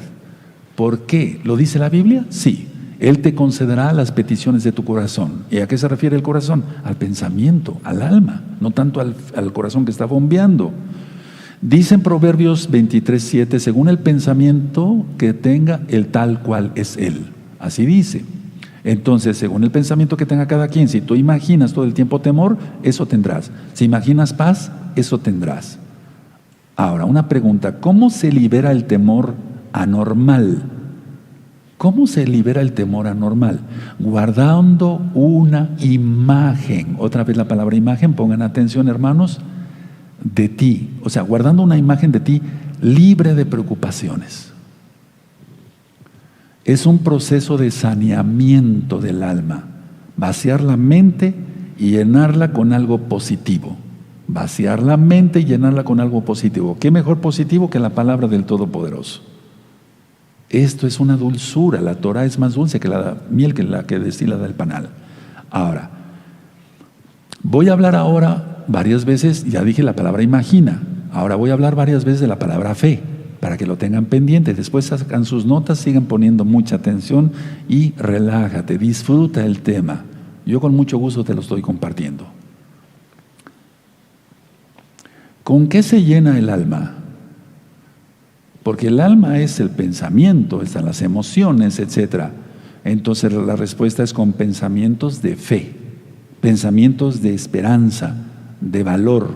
¿Por qué? ¿Lo dice la Biblia? Sí. Él te concederá las peticiones de tu corazón. ¿Y a qué se refiere el corazón? Al pensamiento, al alma, no tanto al corazón que está bombeando. Dice en Proverbios 23:7, según el pensamiento que tenga, el tal cual es él. Así dice. Entonces, según el pensamiento que tenga cada quien, si tú imaginas todo el tiempo temor, eso tendrás. Si imaginas paz, eso tendrás. Ahora, una pregunta, ¿cómo se libera el temor anormal? ¿Cómo se libera el temor anormal? Guardando una imagen. Otra vez la palabra imagen, pongan atención, hermanos, de ti. O sea, guardando una imagen de ti libre de preocupaciones. Es un proceso de saneamiento del alma. Vaciar la mente y llenarla con algo positivo. Vaciar la mente y llenarla con algo positivo. ¿Qué mejor positivo que la palabra del Todopoderoso? Esto es una dulzura. La Torah es más dulce que la miel, que la que destila del panal. Ahora, voy a hablar ahora varias veces, ya dije la palabra imagina. Ahora voy a hablar varias veces de la palabra fe, para que lo tengan pendiente. Después sacan sus notas, sigan poniendo mucha atención y relájate, disfruta el tema. Yo con mucho gusto te lo estoy compartiendo. ¿Con qué se llena el alma? Porque el alma es el pensamiento, están las emociones, etc. Entonces la respuesta es con pensamientos de fe, pensamientos de esperanza, de valor.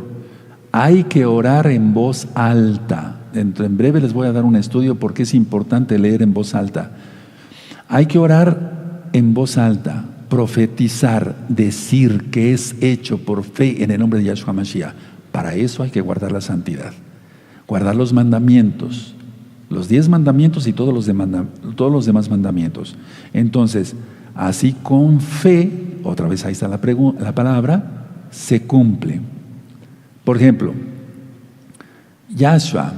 Hay que orar en voz alta. En breve les voy a dar un estudio porque es importante leer en voz alta. Hay que orar en voz alta, profetizar, decir que es hecho por fe en el nombre de Yahshua Mashiach. Para eso hay que guardar la santidad, guardar los mandamientos, los 10 mandamientos y todos los demás mandamientos. Entonces, así con fe, otra vez ahí está la palabra, se cumple. Por ejemplo, Yahshua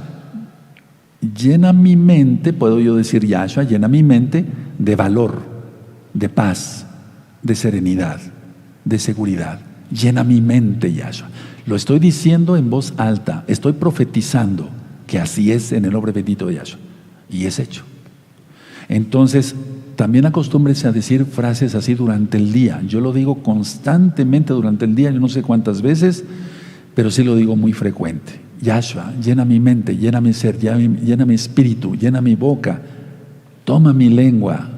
llena mi mente, puedo yo decir Yahshua, llena mi mente de valor, de paz, de serenidad, de seguridad. Llena mi mente, Yahshua. Lo estoy diciendo en voz alta, estoy profetizando que así es en el nombre bendito de Yahshua. Y es hecho. Entonces, también acostúmbrese a decir frases así durante el día. Yo lo digo constantemente durante el día, yo no sé cuántas veces, pero sí lo digo muy frecuente. Yahshua, llena mi mente, llena mi ser, llena mi espíritu, llena mi boca, toma mi lengua.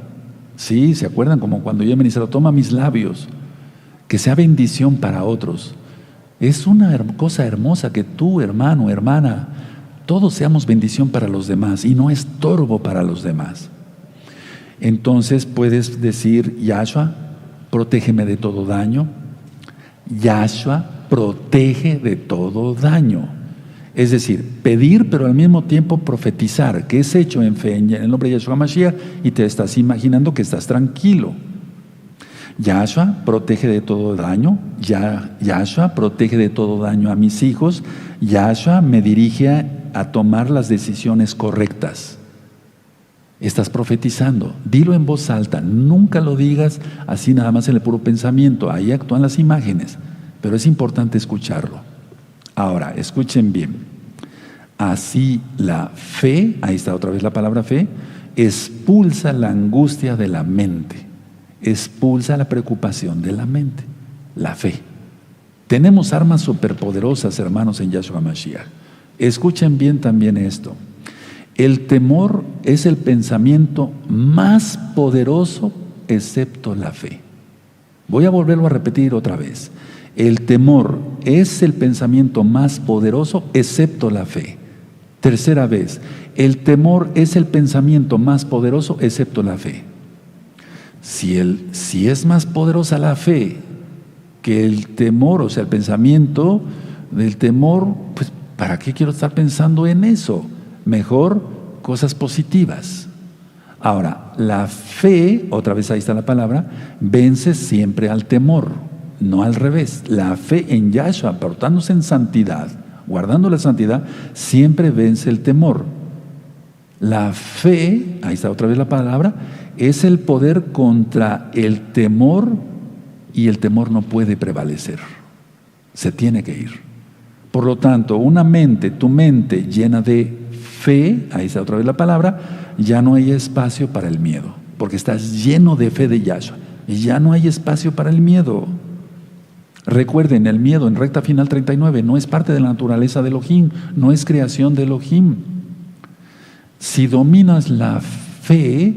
¿Sí? ¿Se acuerdan? Como cuando yo he ministrado, toma mis labios, que sea bendición para otros. Es una cosa hermosa que tú, hermano, hermana, todos seamos bendición para los demás y no estorbo para los demás. Entonces puedes decir, Yahshua, protégeme de todo daño. Yahshua, protege de todo daño. Es decir, pedir, pero al mismo tiempo profetizar, que es hecho en fe en el nombre de Yahshua Mashiach, y te estás imaginando que estás tranquilo. Yahshua, protege de todo daño. Yahshua, protege de todo daño a mis hijos. Yahshua me dirige a tomar las decisiones correctas. Estás profetizando, dilo en voz alta, nunca lo digas así nada más en el puro pensamiento, ahí actúan las imágenes, pero es importante escucharlo. Ahora, escuchen bien, así la fe, ahí está otra vez la palabra fe, expulsa la angustia de la mente, expulsa la preocupación de la mente, la fe. Tenemos armas superpoderosas, hermanos, en Yahshua Mashiach. Escuchen bien también esto. El temor es el pensamiento más poderoso excepto la fe. Voy a volverlo a repetir otra vez. El temor es el pensamiento más poderoso excepto la fe. Tercera vez, el temor es el pensamiento más poderoso excepto la fe. Si es más poderosa la fe que el temor, o sea, el pensamiento del temor, pues ¿para qué quiero estar pensando en eso? Mejor cosas positivas. Ahora, la fe, otra vez ahí está la palabra, vence siempre al temor, no al revés. La fe en Yahshua, portándose en santidad, guardando la santidad, siempre vence el temor. La fe, ahí está otra vez la palabra, es el poder contra el temor, y el temor no puede prevalecer. Se tiene que ir. Por lo tanto, tu mente llena de fe, ahí está otra vez la palabra, ya no hay espacio para el miedo, porque estás lleno de fe de Yahshua, y ya no hay espacio para el miedo. Recuerden, el miedo en recta final 39 no es parte de la naturaleza de Elohim, no es creación de Elohim. Si dominas la fe,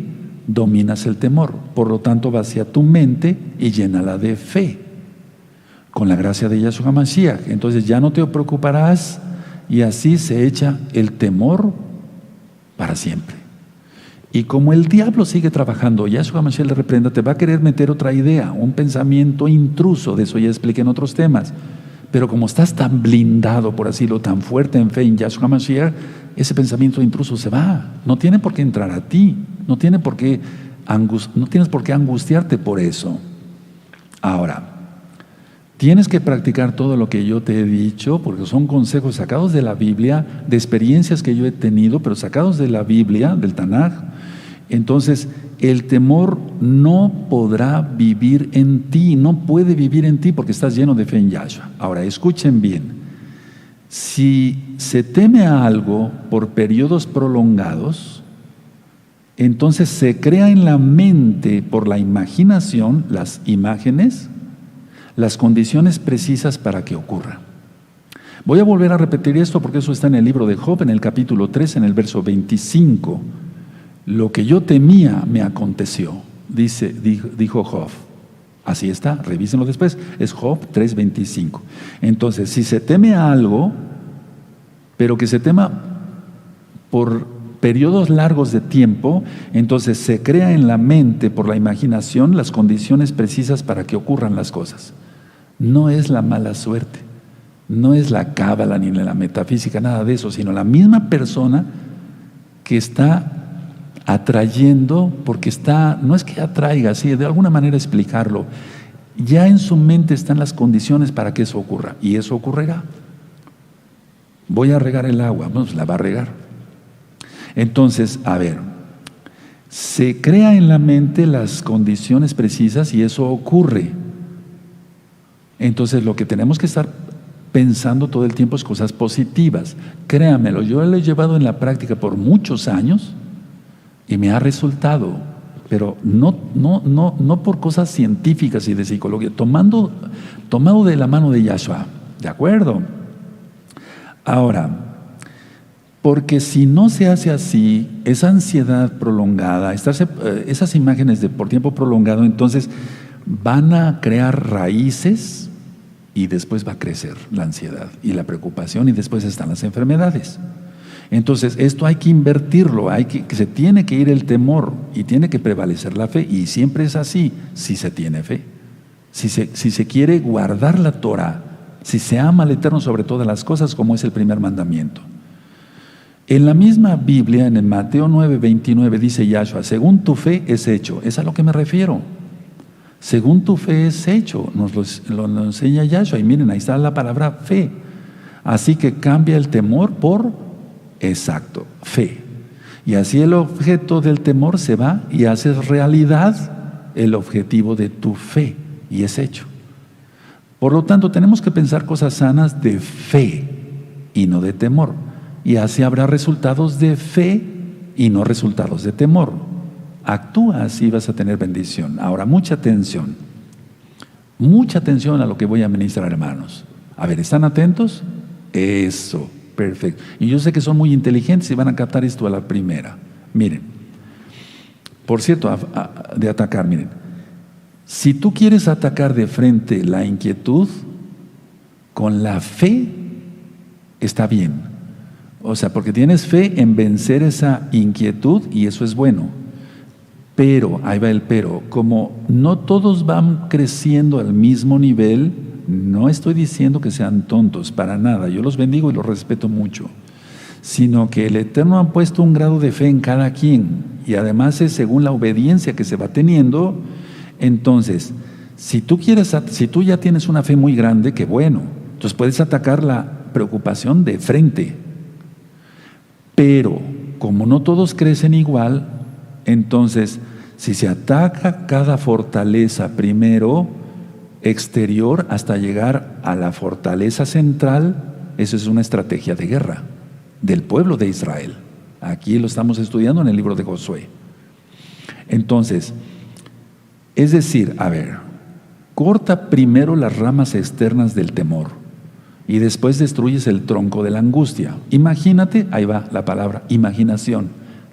dominas el temor. Por lo tanto, vacía tu mente y llénala de fe, con la gracia de Yahshua Mashiach. Entonces ya no te preocuparás, y así se echa el temor para siempre. Y como el diablo sigue trabajando, Yahshua Mashiach le reprenda, te va a querer meter otra idea, un pensamiento intruso, de eso ya expliqué en otros temas. Pero como estás tan blindado, por así decirlo, tan fuerte en fe en Yahshua Mashiach, ese pensamiento intruso se va. No tiene por qué entrar a ti, no tienes por qué angustiarte por eso. Ahora, tienes que practicar todo lo que yo te he dicho, porque son consejos sacados de la Biblia, de experiencias que yo he tenido, pero sacados de la Biblia, del Tanaj. Entonces, el temor no podrá vivir en ti, no puede vivir en ti porque estás lleno de fe en Yahshua. Ahora, escuchen bien. Si se teme a algo por periodos prolongados, entonces se crea en la mente por la imaginación, las imágenes, las condiciones precisas para que ocurra. Voy a volver a repetir esto porque eso está en el libro de Job, en el capítulo 3, en el verso 25. Lo que yo temía me aconteció, dijo Job. Así está, revísenlo después, es Job 3:25. Entonces, si se teme a algo, pero que se tema por periodos largos de tiempo, entonces se crea en la mente por la imaginación las condiciones precisas para que ocurran las cosas. No es la mala suerte, no es la cábala ni la metafísica, nada de eso, sino la misma persona que está atrayendo, porque no es que atraiga, sí, de alguna manera explicarlo, ya en su mente están las condiciones para que eso ocurra, y eso ocurrirá. Voy a regar el agua, pues la va a regar. Entonces, a ver, se crea en la mente las condiciones precisas y eso ocurre. Entonces, lo que tenemos que estar pensando todo el tiempo es cosas positivas. Créanmelo, yo lo he llevado en la práctica por muchos años y me ha resultado, pero no por cosas científicas y de psicología, tomado de la mano de Yahshua, ¿de acuerdo? Ahora, porque si no se hace así, esa ansiedad prolongada, esas imágenes de por tiempo prolongado, entonces van a crear raíces y después va a crecer la ansiedad y la preocupación y después están las enfermedades. Entonces, esto hay que invertirlo, se tiene que ir el temor y tiene que prevalecer la fe, y siempre es así si se tiene fe. Si se quiere guardar la Torah, si se ama al Eterno sobre todas las cosas, como es el primer mandamiento. En la misma Biblia, en el Mateo 9:29, dice Yahshua, según tu fe es hecho. Es a lo que me refiero. Según tu fe es hecho, nos lo enseña Yahshua. Y miren, ahí está la palabra fe. Así que cambia el temor por exacto, fe. Y así el objeto del temor se va y haces realidad el objetivo de tu fe, y es hecho. Por lo tanto, tenemos que pensar cosas sanas de fe y no de temor. Y así habrá resultados de fe y no resultados de temor. Actúa así, vas a tener bendición. Ahora, mucha atención a lo que voy a ministrar, hermanos. A ver, ¿están atentos? Eso, perfecto. Y yo sé que son muy inteligentes y van a captar esto a la primera. Miren, por cierto, de atacar, miren, si tú quieres atacar de frente la inquietud, con la fe está bien. O sea, porque tienes fe en vencer esa inquietud y eso es bueno. Pero, ahí va el pero, como no todos van creciendo al mismo nivel, no estoy diciendo que sean tontos, para nada, yo los bendigo y los respeto mucho, sino que el Eterno ha puesto un grado de fe en cada quien, y además es según la obediencia que se va teniendo. Entonces, si tú ya tienes una fe muy grande, qué bueno, entonces puedes atacar la preocupación de frente. Pero, como no todos crecen igual, entonces, si se ataca cada fortaleza primero, exterior, hasta llegar a la fortaleza central, eso es una estrategia de guerra del pueblo de Israel. Aquí lo estamos estudiando en el libro de Josué. Entonces, es decir, a ver, corta primero las ramas externas del temor y después destruyes el tronco de la angustia. Imagínate, ahí va la palabra, imaginación.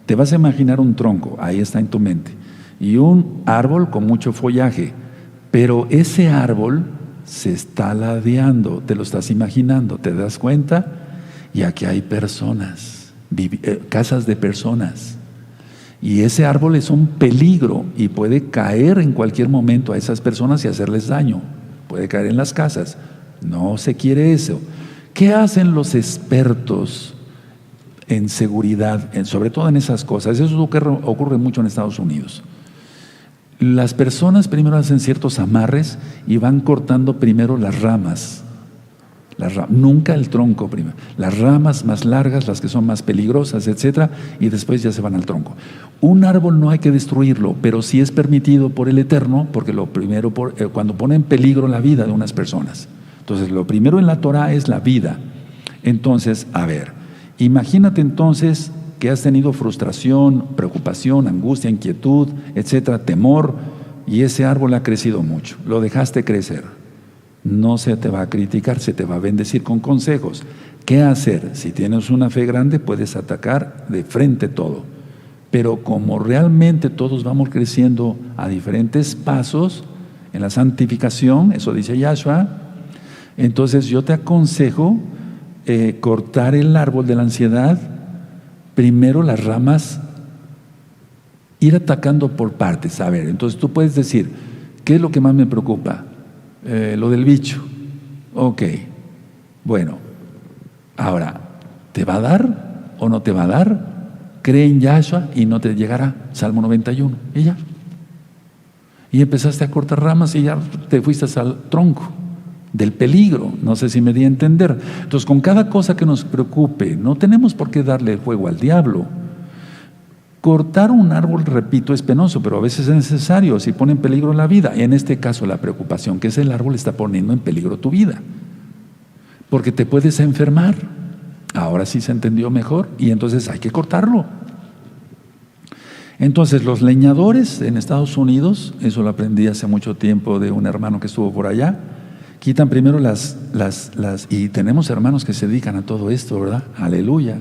Te vas a imaginar un tronco, ahí está en tu mente, y un árbol con mucho follaje, pero ese árbol se está ladeando, te lo estás imaginando, ¿te das cuenta? Y aquí hay personas, casas de personas, y ese árbol es un peligro y puede caer en cualquier momento a esas personas y hacerles daño, puede caer en las casas. No se quiere eso. ¿Qué hacen los expertos en seguridad, sobre todo en esas cosas? Eso ocurre mucho en Estados Unidos. Las personas primero hacen ciertos amarres y van cortando primero las ramas. Nunca el tronco primero. Las ramas más largas, las que son más peligrosas, etcétera, y después ya se van al tronco. Un árbol no hay que destruirlo, pero sí es permitido por el Eterno, porque lo primero, cuando pone en peligro la vida de unas personas. Entonces, lo primero en la Torah es la vida. Entonces, a ver, imagínate entonces que has tenido frustración, preocupación, angustia, inquietud, etcétera, temor, y ese árbol ha crecido mucho. Lo dejaste crecer. No se te va a criticar, se te va a bendecir con consejos. ¿Qué hacer? Si tienes una fe grande, puedes atacar de frente todo. Pero como realmente todos vamos creciendo a diferentes pasos en la santificación, eso dice Yahshua, entonces yo te aconsejo cortar el árbol de la ansiedad, primero las ramas, ir atacando por partes. A ver, entonces tú puedes decir, ¿qué es lo que más me preocupa? Lo del bicho. Ok, bueno, ahora, ¿te va a dar o no te va a dar? Cree en Yahshua y no te llegará. Salmo 91, y ya. Y empezaste a cortar ramas y ya te fuiste al tronco del peligro. No sé si me di a entender. Entonces, con cada cosa que nos preocupe, no tenemos por qué darle fuego al diablo. Cortar un árbol, repito, es penoso, pero a veces es necesario si pone en peligro la vida. En este caso, la preocupación que es el árbol está poniendo en peligro tu vida, porque te puedes enfermar. Ahora sí se entendió mejor y entonces hay que cortarlo. Entonces los leñadores en Estados Unidos, eso lo aprendí hace mucho tiempo de un hermano que estuvo por allá, quitan primero y tenemos hermanos que se dedican a todo esto, ¿verdad? Aleluya.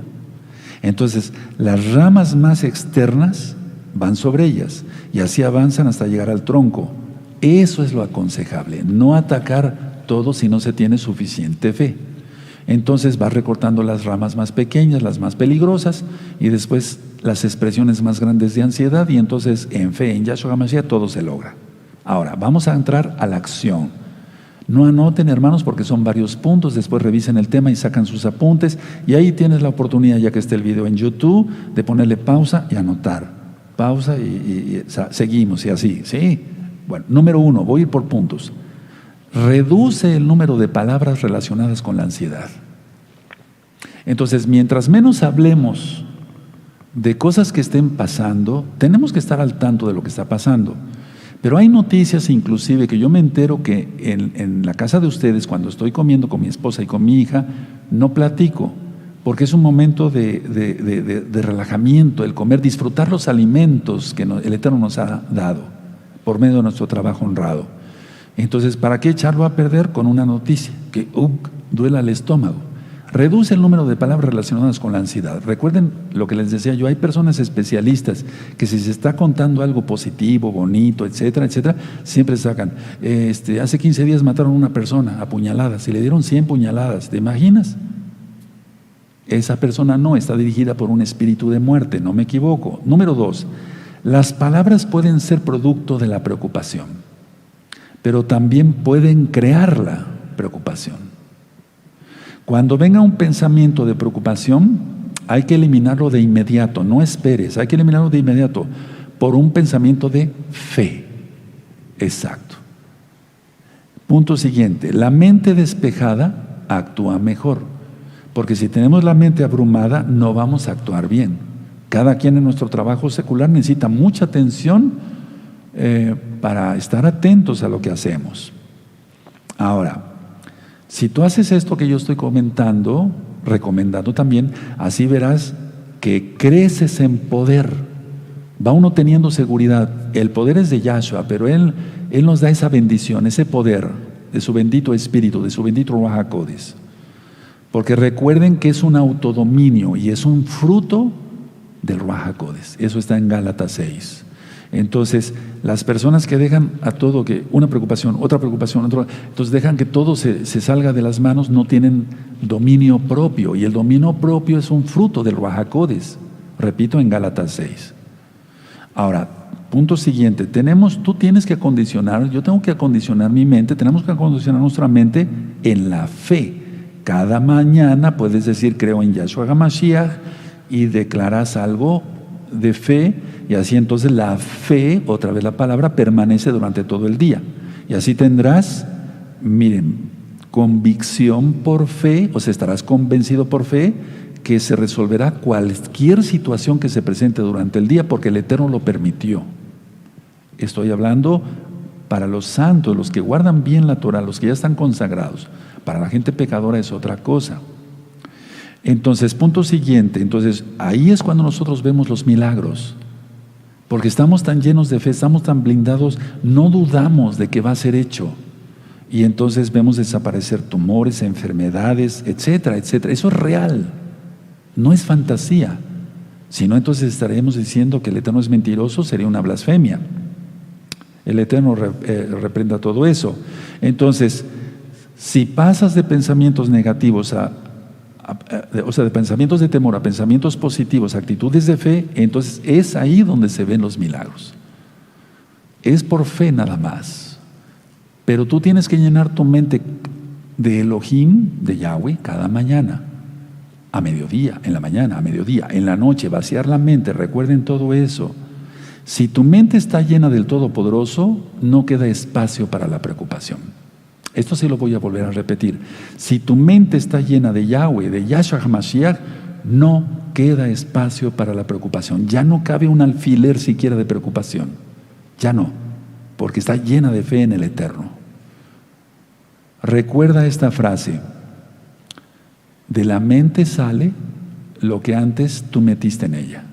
Entonces las ramas más externas van sobre ellas y así avanzan hasta llegar al tronco. Eso es lo aconsejable, no atacar todo si no se tiene suficiente fe. Entonces vas recortando las ramas más pequeñas, las más peligrosas, y después las expresiones más grandes de ansiedad, y entonces en fe, en Yahshua HaMashiach, todo se logra. Ahora, vamos a entrar a la acción. No anoten, hermanos, porque son varios puntos. Después revisen el tema y sacan sus apuntes, y ahí tienes la oportunidad, ya que está el video en YouTube, de ponerle pausa y anotar. Pausa y seguimos, y así, ¿sí? Bueno, número 1, voy a ir por puntos. Reduce el número de palabras relacionadas con la ansiedad. Entonces, mientras menos hablemos de cosas que estén pasando, tenemos que estar al tanto de lo que está pasando. Pero hay noticias inclusive que yo me entero que en la casa de ustedes, cuando estoy comiendo con mi esposa y con mi hija, no platico, porque es un momento de relajamiento, el comer, disfrutar los alimentos que el Eterno nos ha dado por medio de nuestro trabajo honrado. Entonces, ¿para qué echarlo a perder con una noticia que duela el estómago? Reduce el número de palabras relacionadas con la ansiedad. Recuerden lo que les decía yo, hay personas especialistas que si se está contando algo positivo, bonito, etcétera, etcétera, siempre sacan, hace 15 días mataron a una persona a puñaladas y le dieron 100 puñaladas, ¿te imaginas? Esa persona no, está dirigida por un espíritu de muerte, no me equivoco. Número 2, las palabras pueden ser producto de la preocupación, pero también pueden crear la preocupación. Cuando venga un pensamiento de preocupación, hay que eliminarlo de inmediato, no esperes, hay que eliminarlo de inmediato por un pensamiento de fe. Exacto. Punto siguiente, la mente despejada actúa mejor, porque si tenemos la mente abrumada no vamos a actuar bien. Cada quien en nuestro trabajo secular necesita mucha atención para estar atentos a lo que hacemos. Ahora, si tú haces esto que yo estoy comentando, recomendando también, así verás que creces en poder. Va uno teniendo seguridad. El poder es de Yahshua, pero Él nos da esa bendición, ese poder de su bendito Espíritu, de su bendito Ruach HaKodesh. Porque recuerden que es un autodominio y es un fruto del Ruach HaKodesh. Eso está en Gálatas 6. Entonces, las personas que dejan a todo, que una preocupación, otra, entonces dejan que todo se salga de las manos, no tienen dominio propio, y el dominio propio es un fruto del Ruach HaKodesh, repito, en Gálatas 6. Ahora, punto siguiente, tú tienes que acondicionar, yo tengo que acondicionar mi mente, tenemos que acondicionar nuestra mente en la fe. Cada mañana puedes decir, creo en Yahshua HaMashiach, y declaras algo de fe, y así entonces la fe, otra vez la palabra, permanece durante todo el día. Y así tendrás, miren, convicción por fe, o sea, estarás convencido por fe que se resolverá cualquier situación que se presente durante el día, porque el Eterno lo permitió. Estoy hablando para los santos, los que guardan bien la Torah, los que ya están consagrados. Para la gente pecadora es otra cosa. Entonces, punto siguiente, entonces ahí es cuando nosotros vemos los milagros, porque estamos tan llenos de fe, estamos tan blindados, no dudamos de que va a ser hecho, y entonces vemos desaparecer tumores, enfermedades, etcétera, etcétera. Eso es real, no es fantasía. Si no, entonces estaremos diciendo que el Eterno es mentiroso, sería una blasfemia. El Eterno reprenda todo eso. Entonces, si pasas de pensamientos negativos de pensamientos de temor a pensamientos positivos, actitudes de fe, entonces es ahí donde se ven los milagros. Es por fe nada más. Pero tú tienes que llenar tu mente de Elohim, de Yahweh, cada mañana, a mediodía, en la mañana, a mediodía, en la noche, vaciar la mente. Recuerden todo eso. Si tu mente está llena del Todopoderoso, no queda espacio para la preocupación. Esto sí lo voy a volver a repetir. Si tu mente está llena de Yahweh, de Yahshua HaMashiach, no queda espacio para la preocupación. Ya no cabe un alfiler siquiera de preocupación. Ya no, porque está llena de fe en el Eterno. Recuerda esta frase: de la mente sale lo que antes tú metiste en ella.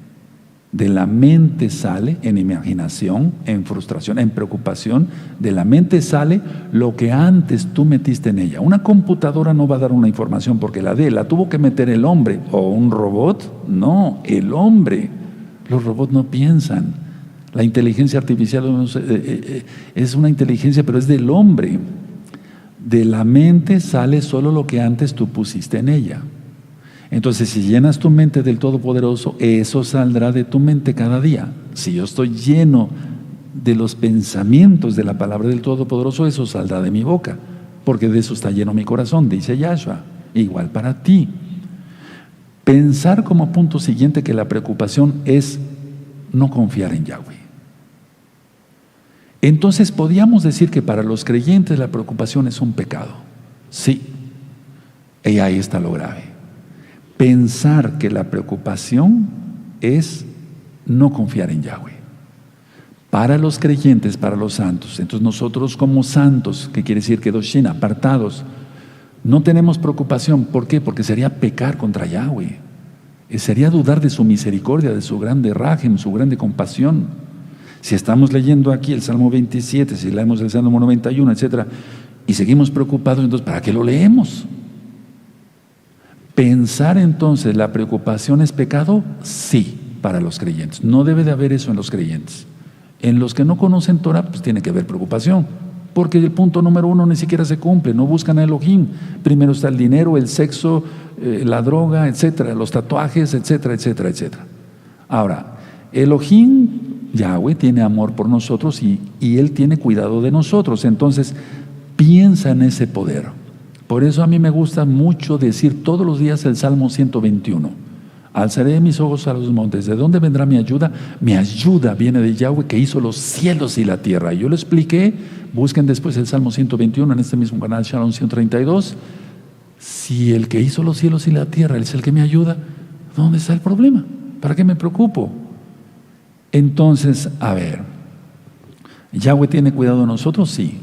De la mente sale, en imaginación, en frustración, en preocupación, de la mente sale lo que antes tú metiste en ella. Una computadora no va a dar una información porque la tuvo que meter el hombre. ¿O un robot? No, el hombre. Los robots no piensan. La inteligencia artificial es una inteligencia, pero es del hombre. De la mente sale solo lo que antes tú pusiste en ella. Entonces, si llenas tu mente del Todopoderoso, eso saldrá de tu mente cada día. Si yo estoy lleno de los pensamientos de la palabra del Todopoderoso, eso saldrá de mi boca, porque de eso está lleno mi corazón, dice Yahshua. Igual para ti. Pensar como punto siguiente que la preocupación es no confiar en Yahweh. Entonces, podríamos decir que para los creyentes la preocupación es un pecado. Sí, y ahí está lo grave. Pensar que la preocupación es no confiar en Yahweh. Para los creyentes, para los santos. Entonces nosotros como santos, que quiere decir Kedoshim, apartados, no tenemos preocupación. ¿Por qué? Porque sería pecar contra Yahweh. Sería dudar de su misericordia, de su grande rajem, su grande compasión. Si estamos leyendo aquí el Salmo 27, si leemos el Salmo 91, etc., y seguimos preocupados, entonces ¿para qué lo leemos? ¿Pensar entonces la preocupación es pecado? Sí, para los creyentes. No debe de haber eso en los creyentes. En los que no conocen Torah, pues tiene que haber preocupación, porque el punto número 1 ni siquiera se cumple, no buscan a Elohim. Primero está el dinero, el sexo, la droga, etcétera, los tatuajes, etcétera, etcétera, etcétera. Ahora, Elohim, Yahweh, tiene amor por nosotros y Él tiene cuidado de nosotros. Entonces, piensa en ese poder. Por eso a mí me gusta mucho decir todos los días el Salmo 121. Alzaré mis ojos a los montes. ¿De dónde vendrá mi ayuda? Mi ayuda viene de Yahweh, que hizo los cielos y la tierra. Y yo lo expliqué. Busquen después el Salmo 121 en este mismo canal, Shalom 132. Si el que hizo los cielos y la tierra es el que me ayuda, ¿dónde está el problema? ¿Para qué me preocupo? Entonces, a ver, ¿Yahweh tiene cuidado de nosotros? Sí.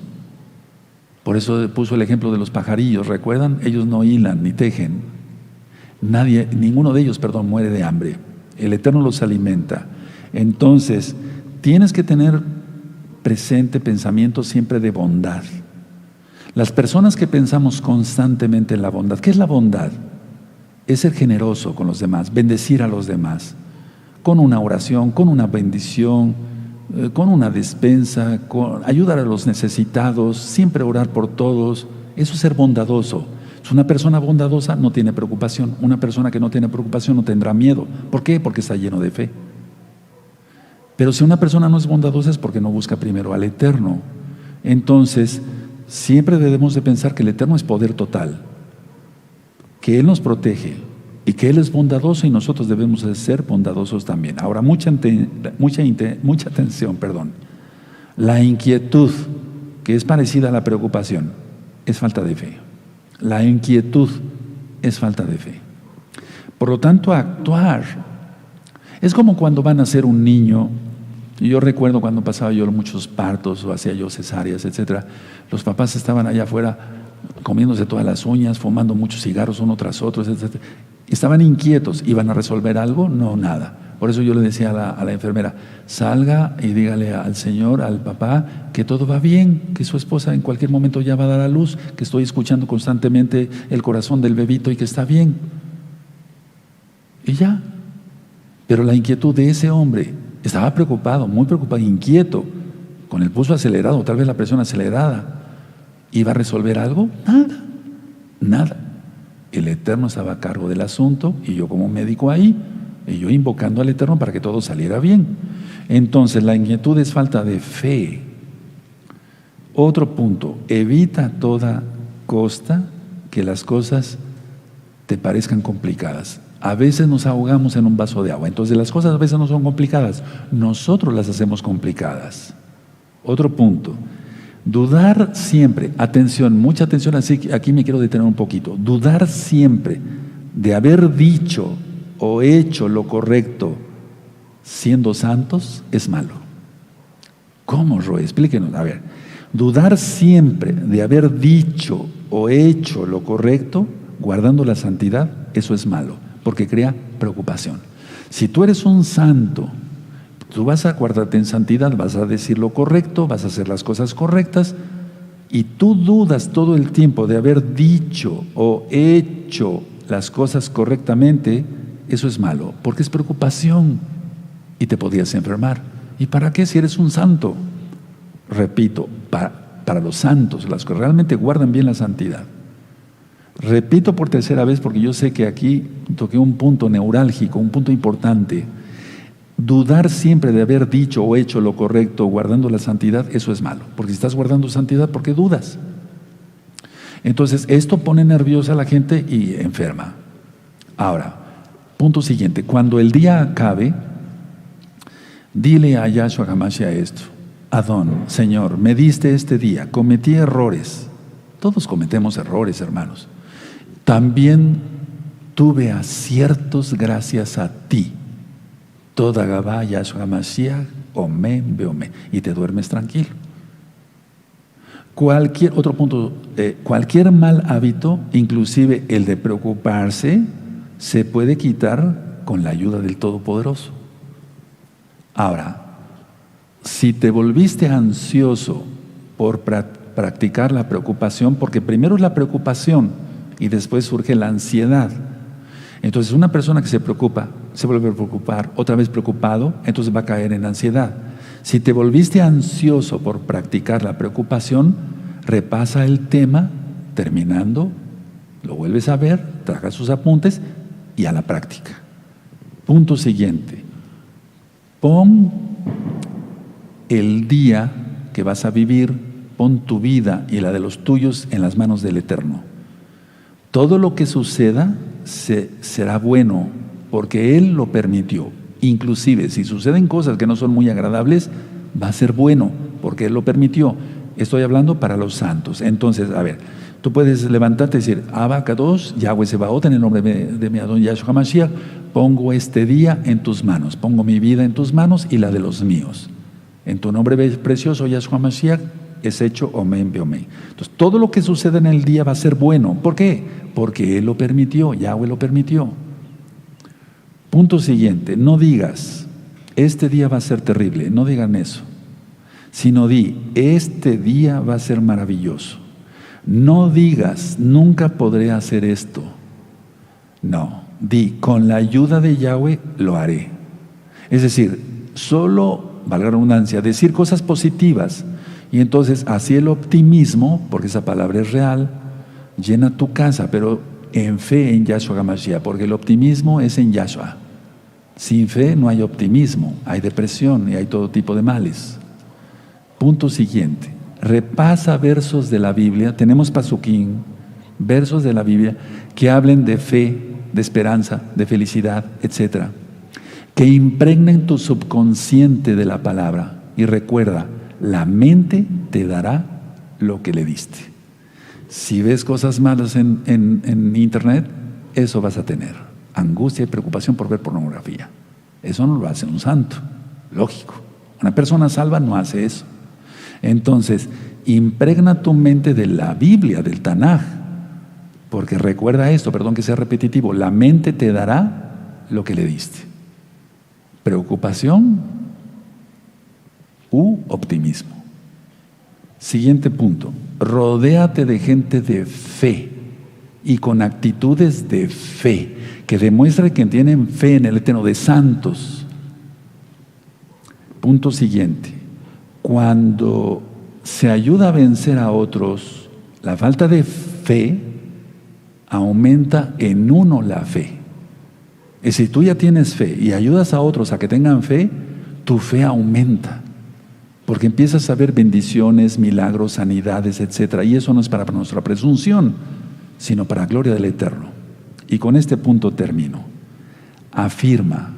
Por eso puso el ejemplo de los pajarillos. ¿Recuerdan? Ellos no hilan ni tejen. Ninguno de ellos, muere de hambre. El Eterno los alimenta. Entonces, tienes que tener presente pensamiento siempre de bondad. Las personas que pensamos constantemente en la bondad, ¿qué es la bondad? Es ser generoso con los demás, bendecir a los demás, con una oración, con una bendición, con una despensa, con ayudar a los necesitados, siempre orar por todos. Eso es ser bondadoso. Una persona bondadosa no tiene preocupación. Una persona que no tiene preocupación no tendrá miedo. ¿Por qué? Porque está lleno de fe. Pero si una persona no es bondadosa es porque no busca primero al Eterno. Entonces, siempre debemos de pensar que el Eterno es poder total, que Él nos protege y que Él es bondadoso y nosotros debemos de ser bondadosos también. Ahora, mucha atención. La inquietud, que es parecida a la preocupación, es falta de fe. La inquietud es falta de fe. Por lo tanto, actuar es como cuando van a nacer un niño. Y yo recuerdo cuando pasaba yo muchos partos o hacía yo cesáreas, etcétera. Los papás estaban allá afuera comiéndose todas las uñas, fumando muchos cigarros uno tras otro, etcétera. Estaban inquietos. ¿Iban a resolver algo? No, nada. Por eso yo le decía a la enfermera: salga y dígale al Señor, al papá, que todo va bien, que su esposa en cualquier momento ya va a dar a luz, que estoy escuchando constantemente el corazón del bebito y que está bien. Y ya. Pero la inquietud de ese hombre, estaba preocupado, muy preocupado, inquieto, con el pulso acelerado, tal vez la presión acelerada. ¿Iba a resolver algo? Nada, nada. El Eterno estaba a cargo del asunto y yo como médico ahí, y yo invocando al Eterno para que todo saliera bien. Entonces, la inquietud es falta de fe. Otro punto: evita a toda costa que las cosas te parezcan complicadas. A veces nos ahogamos en un vaso de agua. Entonces, las cosas a veces no son complicadas, nosotros las hacemos complicadas. Otro punto: dudar siempre. Atención, mucha atención, así que aquí me quiero detener un poquito. Dudar siempre de haber dicho o hecho lo correcto siendo santos es malo. ¿Cómo, Roy? Explíquenos. A ver, dudar siempre de haber dicho o hecho lo correcto guardando la santidad, eso es malo, porque crea preocupación. Si tú eres un santo, tú vas a guardarte en santidad, vas a decir lo correcto, vas a hacer las cosas correctas, y tú dudas todo el tiempo de haber dicho o hecho las cosas correctamente, eso es malo, porque es preocupación y te podrías enfermar. ¿Y para qué si eres un santo? Repito, para los santos, los que realmente guardan bien la santidad. Repito por tercera vez porque yo sé que aquí toqué un punto neurálgico, un punto importante. Dudar siempre de haber dicho o hecho lo correcto guardando la santidad, eso es malo. Porque si estás guardando santidad, ¿por qué dudas? Entonces, esto pone nerviosa a la gente y enferma. Ahora, punto siguiente. Cuando el día acabe, dile a Yahshua HaMashiach esto. Adón, Señor, me diste este día, cometí errores. Todos cometemos errores, hermanos. También tuve aciertos gracias a ti. Toda Gabá, Yahshua HaMashiach, Omen, Beomen. Y te duermes tranquilo. Otro punto, cualquier mal hábito, inclusive el de preocuparse, se puede quitar con la ayuda del Todopoderoso. Ahora, si te volviste ansioso por practicar la preocupación, porque primero es la preocupación y después surge la ansiedad. Entonces una persona que se preocupa, se vuelve a preocupar, otra vez preocupado, entonces va a caer en ansiedad. Si te volviste ansioso por practicar la preocupación, repasa el tema, terminando, lo vuelves a ver, traga sus apuntes y a la práctica. Punto siguiente. Pon el día que vas a vivir, pon tu vida y la de los tuyos en las manos del Eterno. Todo lo que suceda será bueno porque Él lo permitió. Inclusive si suceden cosas que no son muy agradables, va a ser bueno porque Él lo permitió. Estoy hablando para los santos. Entonces, a ver, tú puedes levantarte y decir, Abba Kadosh, Yahweh Sebaot, en el nombre de mi Adón Yahshua HaMashiach, pongo este día en tus manos, pongo mi vida en tus manos y la de los míos. En tu nombre precioso, Yahshua HaMashiach, es hecho Omen Beomen. Entonces, todo lo que suceda en el día va a ser bueno. ¿Por qué? Porque Él lo permitió, Yahweh lo permitió. Punto siguiente, no digas, este día va a ser terrible, no digan eso. Sino di, este día va a ser maravilloso. No digas, nunca podré hacer esto. No, di, con la ayuda de Yahweh lo haré. Es decir, solo, valga la redundancia, decir cosas positivas. Y entonces así el optimismo, porque esa palabra es real, llena tu casa, pero en fe en Yahshua HaMashiach, porque el optimismo es en Yahshua. Sin fe no hay optimismo, hay depresión y hay todo tipo de males. Punto siguiente, repasa versos de la Biblia, tenemos pasuquín, versos de la Biblia que hablen de fe, de esperanza, de felicidad, etc. Que impregnen tu subconsciente de la palabra. Y recuerda, la mente te dará lo que le diste. Si ves cosas malas en internet, eso vas a tener. Angustia y preocupación por ver pornografía. Eso no lo hace un santo, lógico. Una persona salva no hace eso. Entonces, impregna tu mente de la Biblia, del Tanaj, porque recuerda esto, perdón que sea repetitivo, la mente te dará lo que le diste. Preocupación u optimismo. Siguiente punto, rodéate de gente de fe y con actitudes de fe, que demuestre que tienen fe en el Eterno, de santos. Punto siguiente, cuando se ayuda a vencer a otros, la falta de fe aumenta en uno la fe. Y si tú ya tienes fe y ayudas a otros a que tengan fe, tu fe aumenta. Porque empiezas a ver bendiciones, milagros, sanidades, etc. Y eso no es para nuestra presunción, sino para la gloria del Eterno. Y con este punto termino. Afirma,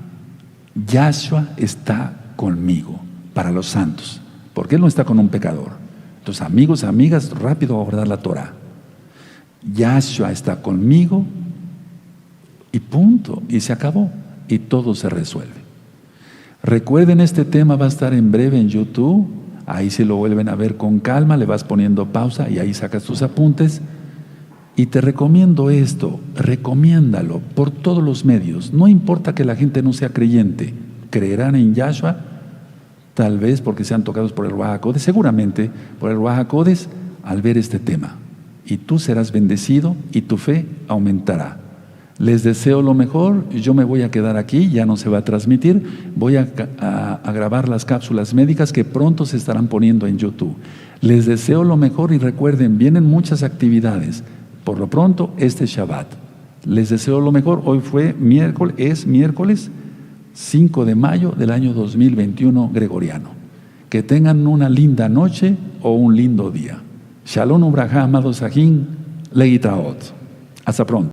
Yahshua está conmigo, para los santos, porque Él no está con un pecador. Entonces, amigos, amigas, rápido a guardar la Torah. Yahshua está conmigo, Y punto, y se acabó, y todo se resuelve. Recuerden, este tema va a estar en breve en YouTube, ahí se lo vuelven a ver con calma, le vas poniendo pausa y ahí sacas tus apuntes. Y te recomiendo esto, recomiéndalo por todos los medios, no importa que la gente no sea creyente, creerán en Yahshua, tal vez porque sean tocados por el Ruaj HaKodesh, seguramente por el Ruaj HaKodesh al ver este tema. Y tú serás bendecido y tu fe aumentará. Les deseo lo mejor, yo me voy a quedar aquí, ya no se va a transmitir, voy a grabar las cápsulas médicas que pronto se estarán poniendo en YouTube. Les deseo lo mejor y recuerden, vienen muchas actividades, por lo pronto este Shabbat. Les deseo lo mejor, hoy es miércoles 5 de mayo del año 2021 gregoriano. Que tengan una linda noche o un lindo día. Shalom Ubraja, amados Sajín, Leitraot. Hasta pronto.